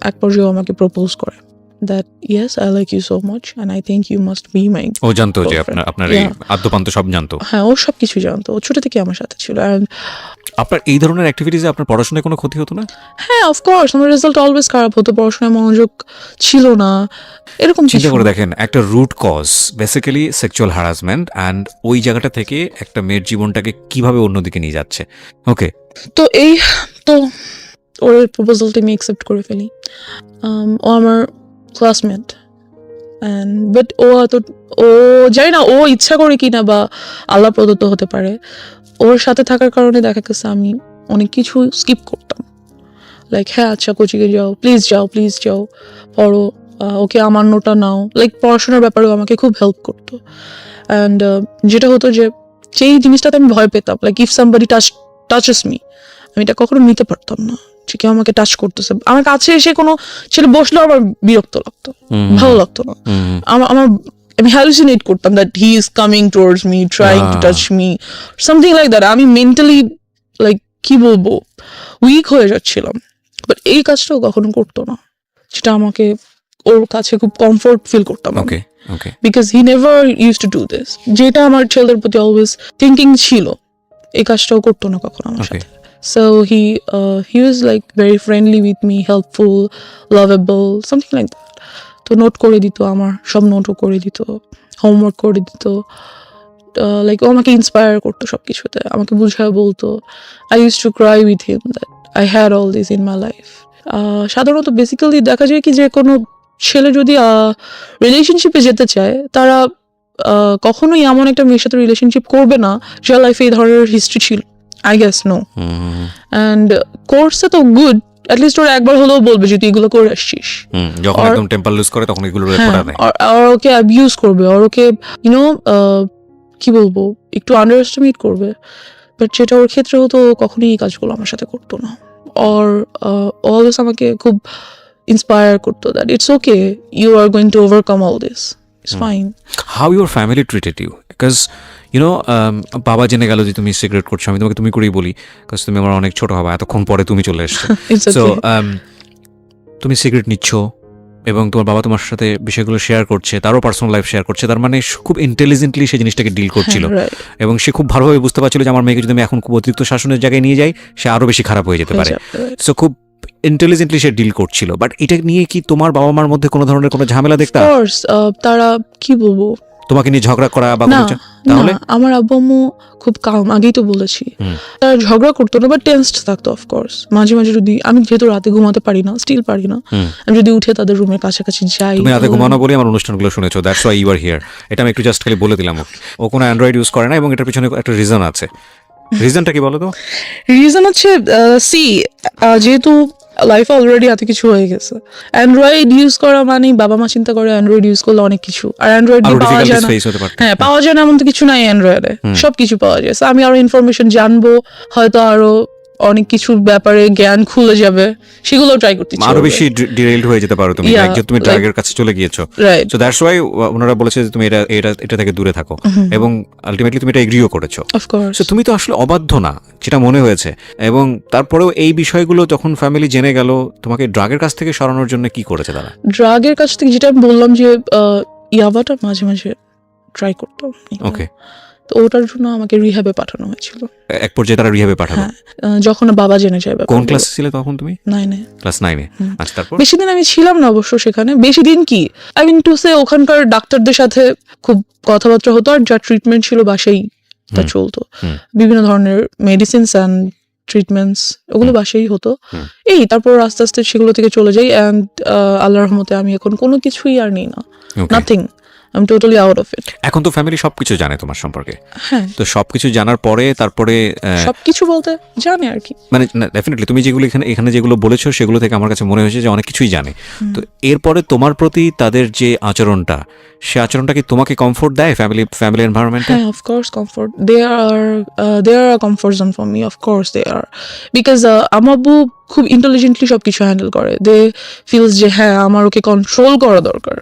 এক পর্যায়ে আমাকে প্রপোজ করে that yes, I like you so much and I think you must be my. ও জানতো যে আপনার এই আদ্যপান্ত সব জানতো? হ্যাঁ, ও সব কিছু জানতো, ও ছোট থেকে আমার সাথে ছিল। অ্যান্ড আপনার এই ধরনের অ্যাক্টিভিটিসে আপনার পড়াশোনায় কোনো ক্ষতি হতো না? হ্যাঁ, অফকোর্স, আমার রেজাল্ট অলওয়েজ খারাপ হতো, পড়াশোনায় মনোযোগ ছিল না, এরকম চিন্তা করে দেখেন, একটা root cause basically sexual harassment, and ওই জায়গাটা থেকে একটা মেয়ের জীবনটাকে কিভাবে অন্যদিকে নিয়ে যাচ্ছে। ওকে, তো ওর প্রপোজালটা আমি অ্যাকসেপ্ট করে ফেলি। ও আমার ক্লাসমেট, অ্যান্ড বাট ও জানি না ও ইচ্ছা করে কিনা বা আল্লাহ প্রদত্ত হতে পারে, ওর সাথে থাকার কারণে দেখা গেছে আমি অনেক কিছু স্কিপ করতাম। লাইক হ্যাঁ আচ্ছা কোচিংয়ে যাও, প্লিজ যাও পড়ো, ওকে আমার নোটা নাও, লাইক পড়াশোনার ব্যাপারেও আমাকে খুব হেল্প করতো। অ্যান্ড যেটা হতো যে যেই জিনিসটাতে আমি ভয় পেতাম, like if somebody touches me, আমি এটা কখনো নিতে পারতাম না, যে কেউ আমাকে টাচ করতেছে, আমার কাছে এসে কোনো ছেলে বসলো আমার বিরক্ত লাগতো, ভালো লাগতো না। আমার আমি হ্যালুসিনেট করতাম that he is coming towards me, trying to touch me, something like that. আমি মেন্টালি লাইক কি বলবো উইক হয়ে যাচ্ছিলাম। বাট এই কাজটাও কখনো করতো না, যেটা আমাকে ওর কাছে খুব কমফোর্ট ফিল করতাম। Okay okay, because he never use to do this, যেটা আমার ছেলেদের প্রতি অলওয়েজ থিঙ্কিং ছিল, এই কাজটাও করতো না কখনো আমার সাথে। So he was like very friendly with me, helpful, lovable, something like that. তো নোট করে দিত, আমার সব নোটও করে দিত, হোমওয়ার্ক করে দিত, লাইক ও আমাকে ইন্সপায়ার করতো সব কিছুতে, আমাকে বুঝায় বলতো। I use to cry with him that I had all this in my life. সাধারণত বেসিক্যালি দেখা যায় কি যে কোনো ছেলে যদি রিলেশনশিপে যেতে চায়, তারা কখনোই এমন একটা মেয়ের সাথে রিলেশনশিপ করবে না যার লাইফে এই ধরনের হিস্ট্রি ছিল। I guess no. অ্যান্ড কোর্সে তো গুড, অ্যাটলিস্ট ওরা একবার হলেও বলবে যে তুই এগুলো করে আসছিস। যখন একদম টেম্পার লুজ করে তখন এগুলো হ্যাঁ, আর ওকে অ্যাবিউজ করবে, আর ওকে ইউনো কি বলবো একটু আন্ডার এস্টিমেট করবে। বাট যেটা ওর ক্ষেত্রে হতো, কখনোই এই কাজগুলো আমার সাথে করতো না। আর অলওয়েজ আমাকে খুব ইন্সপায়ার করতো that it's okay, you are going to overcome all this, it's fine. How your family treated you? Because you know বাবা জেনে গেল যে তুমি সিগারেট করছো, আমি তোমাকে তুমি করেই বলি, বিকজ তুমি আমার অনেক ছোট হবা, এতক্ষণ পরে তুমি চলে এসছো। সো তুমি সিগারেট নিচ্ছ এবং তোমার বাবা তোমার সাথে বিষয়গুলো শেয়ার করছে, তারও পার্সোনাল লাইফ শেয়ার করছে, তার মানে খুব ইন্টেলিজেন্টলি সেই জিনিসটাকে ডিল করছিল। এবং সে খুব ভালোভাবে বুঝতে পারছিল যে আমার মেয়েকে যদি আমি এখন খুব অতিরিক্ত শাসনের জায়গায় নিয়ে যাই, সে আরও বেশি খারাপ হয়ে যেতে পারে। সো খুব ইন্টেলিজেন্টলি সে ডিল করছিল। বাট এটা নিয়ে কি তোমার বাবা মার মধ্যে কোনো ধরনের কোনো ঝামেলা দেখতা? তারা কি বলবো, তোমাকে নিয়ে ঝগড়া করা বা না তাহলে? আমার আব্বু আম্মু খুব কাম, আগেই তো বলেছি। তারা ঝগড়া করতো না, বাট টেন্সড থাকতো অফকোর্স। মাঝে মাঝে যদি আমি যেহেতু রাতে ঘুমাতে পারি না, স্টিল পারি না, আমি যদি উঠে তাদের রুমের কাছাকাছি যাই। তুমি রাতে ঘুমানো বলে আমার অনুষ্ঠানগুলো শুনেছো, that's why you are here. এটা আমি একটু জাস্ট খালি বলে দিলাম। ও কোনো অ্যান্ড্রয়েড ইউজ করে না এবং এটার পিছনে একটা রিজন আছে। রিজনটা কি বলো তো? রিজন হচ্ছে যেহেতু লাইফে অলরেডি এত কিছু হয়ে গেছে, অ্যান্ড্রয়েড ইউজ করা মানে বাবা মা চিন্তা করে অ্যান্ড্রয়েড ইউজ করলে অনেক কিছু, আর অ্যান্ড্রয়েড পাওয়া যায় না। হ্যাঁ, পাওয়া যায় না এমন তো কিছু নাই অ্যান্ড্রয়েডে, সবকিছু পাওয়া যায়। আমি আরো ইনফরমেশন জানবো, হয়তো আরো অনেক কিছুর ব্যাপারে জ্ঞান খুলে যাবে, সেগুলো ট্রাই করতে চাই। আরো বেশি ডিরেইলড হয়ে যেতে পারো তুমি, যে তুমি ড্রাগের কাছে চলে গিয়েছো। সো দ্যাটস ওয়াই ওনারা বলেছে যে তুমি এটা থেকে দূরে থাকো, এবং আলটিমেটলি তুমি এটা এগ্রিও করেছো। অফকোর্স। সো তুমি তো আসলে অবাধ্য না, যেটা মনে হয়েছে। এবং তারপরেও এই বিষয়গুলো যখন ফ্যামিলি জেনে গেল, তোমাকে ড্রাগের কাছ থেকে সরানোর জন্য কি করেছে তারা? ড্রাগের কাছ থেকে যেটা আমি বললাম যে ইয়াবাটা মাঝে মাঝে ট্রাই করতো। ওকে। তো ওটার জন্য আমাকে রিহ্যাবে পাঠানো হয়েছিল। এক পর্যায়ে তারা রিহ্যাবে পাঠালো? যখন বাবা জেনে যায়। কোন ক্লাসে ছিলে তখন তুমি? 9-এ। ক্লাস 9-এ। আচ্ছা, তারপর? বেশি দিন আমি ছিলাম না অবশ্য সেখানে। বেশি দিন কি, আই মিন টু সে ওখানকার ডাক্তারদের সাথে খুব কথাবার্তা হতো, আর যা ট্রিটমেন্ট ছিল বাসাই তা চলতো। বিভিন্ন ধরনের মেডিসিনস অ্যান্ড ট্রিটমেন্টস ওগুলো বাসাই হতো। তারপর আস্তে আস্তে সেগুলো থেকে চলে যাই। অ্যান্ড আল্লাহর রহমতে আমি এখন কোনো কিছুই আর নেই না, nothing. I'm totally out of it. এখন তো ফ্যামিলি সবকিছু জানে তোমার সম্পর্কে। হ্যাঁ, তো সবকিছু জানার পরে তারপরে সবকিছু বলতে জানে আর কি, মানে ডেফিনেটলি তুমি যেগুলো এখানে যেগুলো বলেছো সেগুলো থেকে আমার কাছে মনে হয়েছে যে অনেক কিছুই জানে। তো এরপরে তোমার প্রতি তাদের যে আচরণটা, সে আচরণটা কি তোমাকে কমফোর্ট দেয় ফ্যামিলি এনভায়রনমেন্টে? হ্যাঁ, of course comfort. they are a comfort zone for me, of course they are, because আমার আব্বু খুব ইন্টেলিজেন্টলি সবকিছু হ্যান্ডেল করে। দে ফিলস যে হ্যাঁ আমার ওকে কন্ট্রোল করা দরকার,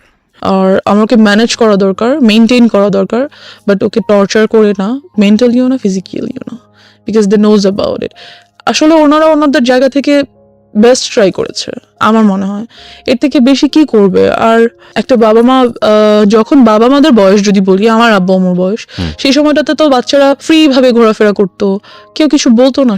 আর আমার ওকে ম্যানেজ করা দরকার, মেনটেন করা দরকার, বাট ওকে টর্চার করে না, মেন্টালিও না, ফিজিক্যালিও না, because they knows about it. আসলে ওনারা ওনাদের জায়গা থেকে বেস্ট ট্রাই করেছে আমার মনে হয়। এর থেকে বেশি কি করবে? আর একটা বাবা মা, যখন বাবা মাদের বয়স যদি বলি, আমার আব্বু আম্মুর বয়স, সেই সময়টাতে তো বাচ্চারা ফ্রি ভাবে ঘোরাফেরা করতো, কেউ কিছু বলতো না,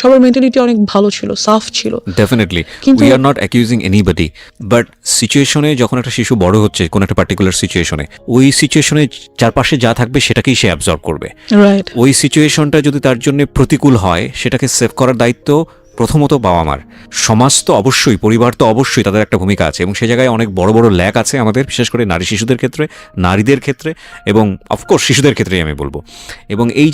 সবার মেন্টালিটি অনেক ভালো ছিল, সাফ ছিল। Definitely we are not accusing anybody, but সিচুয়েশনে যখন একটা শিশু বড় হচ্ছে কোন একটা পার্টিকুলার সিচুয়েশনে, ওই সিচুয়েশনে চারপাশে যা থাকবে সেটাকেই সে অ্যাবজর্ব করবে। রাইট। ওই সিচুয়েশনটা যদি তার জন্য প্রতিকূল হয়, সেটাকে সেভ করার দায়িত্ব প্রথমত বাবা মার। সমাজ তো অবশ্যই, পরিবার তো অবশ্যই, তাদের একটা ভূমিকা আছে, এবং সে জায়গায় অনেক বড় বড় ল্যাক আছে আমাদের, বিশেষ করে নারী শিশুদের ক্ষেত্রে, নারীদের ক্ষেত্রে, এবং অফকোর্স শিশুদের ক্ষেত্রেই আমি বলবো। এবং এই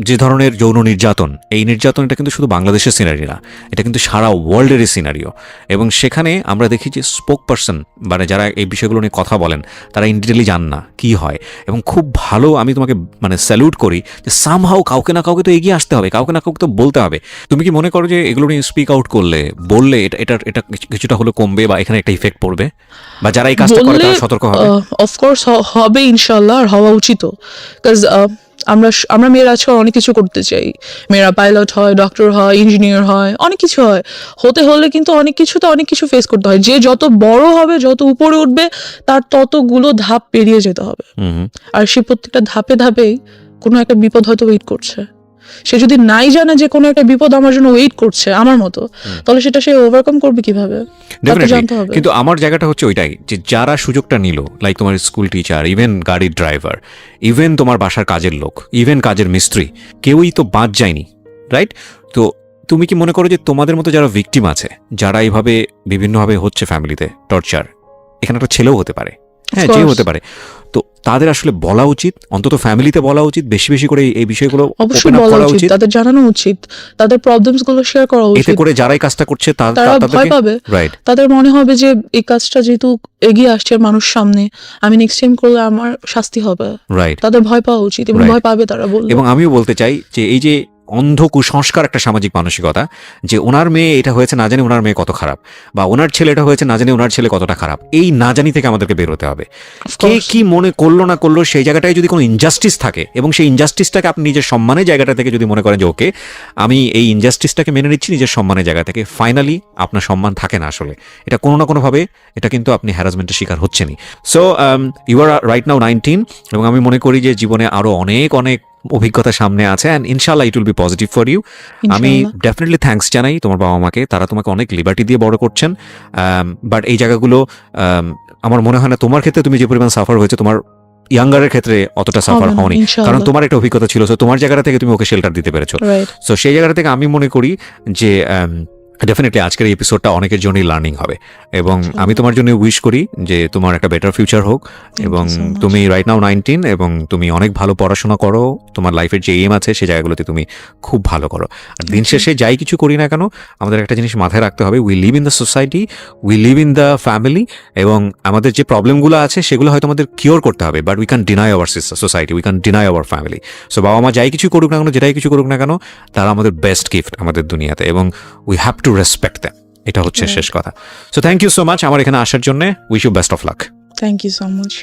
যে ধরনের যৌন নির্যাতন, এই নির্যাতন এটা কিন্তু শুধু বাংলাদেশের সিনারি না, এটা কিন্তু সারা ওয়ার্ল্ডেরই সিনারিও। এবং সেখানে আমরা দেখি যে স্পোক পার্সন, মানে যারা এই বিষয়গুলো নিয়ে কথা বলেন, তারা ইন ডিটেইলি জান না কি হয়। এবং খুব ভালো, আমি তোমাকে মানে স্যালুট করি যে সামহাও কাউকে না কাউকে তো এগিয়ে আসতে হবে, কাউকে না কাউকে তো বলতে হবে। তুমি কি মনে করো যে এগুলো নিয়ে স্পিক আউট করলে বললে এটা কিছুটা হলে কমবে বা এখানে একটা ইফেক্ট পড়বে, বা যারা এই কাজটা করে তারা সতর্ক হবে? অফকোর্স হবে ইনশাল্লাহ, আর হওয়া উচিত। বিকজ আমরা মেয়েরা আজকাল অনেক কিছু করতে চাই, মেয়েরা পাইলট হয়, ডক্টর হয়, ইঞ্জিনিয়ার হয়, অনেক কিছু হয়। হতে হলে কিন্তু অনেক কিছু ফেস করতে হয়। যে যত বড় হবে, যত উপরে উঠবে, তার ততগুলো ধাপ পেরিয়ে যেতে হবে। আর সে প্রত্যেকটা ধাপে ধাপেই কোনো একটা বিপদ হয়তো ওয়েট করছে। সে যদি নাই জানে যে কোনো একটা বিপদ আমার জন্য ওয়েট করছে আমার মতো, তাহলে সেটা সে ওভারকাম করবে কিভাবে, তাকে জানতে হবে। কিন্তু আমার জায়গাটা হচ্ছে ওইটাই, যে যারা সুযোগটা নিল, লাইক তোমার স্কুল টিচার, ইভেন গাড়ির ড্রাইভার, ইভেন তোমার বাসার কাজের লোক, ইভেন কাজের মিস্ত্রি, কেউই তো বাদ যায়নি, রাইট? তো তুমি কি মনে করো যে তোমাদের মতো যারা ভিকটিম আছে, যারা এইভাবে বিভিন্নভাবে হচ্ছে ফ্যামিলিতে টর্চার, এখানে একটা ছেলেও হতে পারে, হ্যাঁ, যে হতে পারে, তো তাদের আসলে বলা উচিত, অন্তত ফ্যামিলিতে বলা উচিত, বেশি বেশি করে এই বিষয়গুলো অবশ্যই বলা উচিত, তাদের জানানো উচিত, তাদের প্রবলেমস গুলো শেয়ার করা উচিত। এতে করে যারাই কাজটা করছে তারা ভয় পাবে, রাইট? তাদের মনে হবে যে এই কাজটা যেহেতু এগিয়ে আসছে মানুষ সামনে, আমি নেক্সট টাইম করলে আমার শাস্তি হবে, রাইট? তাদের ভয় পাওয়া উচিত, এবং ভয় পাবে তারা বলবে। এবং আমিও বলতে চাই যে এই যে অন্ধ কুসংস্কার একটা সামাজিক মানসিকতা, যে ওনার মেয়ে এটা হয়েছে না জানি ওনার মেয়ে কত খারাপ, বা ওনার ছেলে এটা হয়েছে না জানি ওনার ছেলে কতটা খারাপ, এই না জানি থেকে আমাদেরকে বের হতে হবে। কে কি মনে করলো না করলো, সেই জায়গাটায় যদি কোনো ইনজাস্টিস থাকে, এবং সেই ইনজাস্টিসটাকে আপনি নিজের সম্মানের জায়গাটা থেকে যদি মনে করেন যে ওকে আমি এই ইনজাস্টিসটাকে মেনে নিচ্ছি নিজের সম্মানের জায়গা থেকে, ফাইনালি আপনার সম্মান থাকে না আসলে, এটা কোনো না কোনোভাবে এটা কিন্তু আপনি হ্যারাসমেন্টের শিকার হচ্ছেনই। So you are right now 19, এবং আমি মনে করি যে জীবনে আরো অনেক অনেক অভিজ্ঞতা সামনে আছে, অ্যান্ড ইনশাল্লাহ it will be positive for you. আমি ডেফিনেটলি থ্যাঙ্কস জানাই তোমার বাবা মাকে, তারা তোমাকে অনেক লিবার্টি দিয়ে বড় করছেন, বাট এই জায়গাগুলো আমার মনে হয় না তোমার ক্ষেত্রে তুমি যে পরিমাণ সাফার হয়েছে, তোমার ইয়াঙ্গারের ক্ষেত্রে অতটা সাফার হওনি, কারণ তোমার একটা অভিজ্ঞতা ছিল, সো তোমার জায়গা থেকে তুমি ওকে শেল্টার দিতে পেরেছো। সো সেই জায়গাটা থেকে আমি মনে করি যে ডেফিনেটলি আজকের এই এপিসোডটা অনেকের জন্যই লার্নিং হবে, এবং আমি তোমার জন্য উইশ করি যে তোমার একটা বেটার ফিউচার হোক, এবং তুমি রাইট নাও 19, এবং তুমি অনেক ভালো পড়াশোনা করো, তোমার লাইফের যে এম আছে সেই জায়গাগুলোতে তুমি খুব ভালো করো। আর দিন শেষে যাই কিছু করি না কেন, আমাদের একটা জিনিস মাথায় রাখতে হবে, we live in the society, we live in the family, এবং আমাদের যে প্রবলেমগুলো আছে সেগুলো হয়তো আমাদের কিওর করতে হবে, but we can deny our society, we can deny our family. So বাবা মা যাই কিছু করুক না কেন, যেটাই কিছু করুক না কেন, তারা আমাদের বেস্ট গিফট আমাদের দুনিয়াতে, এবং we have to respect them, এটা হচ্ছে শেষ কথা। So thank you so much আমার এখানে আসার জন্য, wish you best of luck. Thank you so much.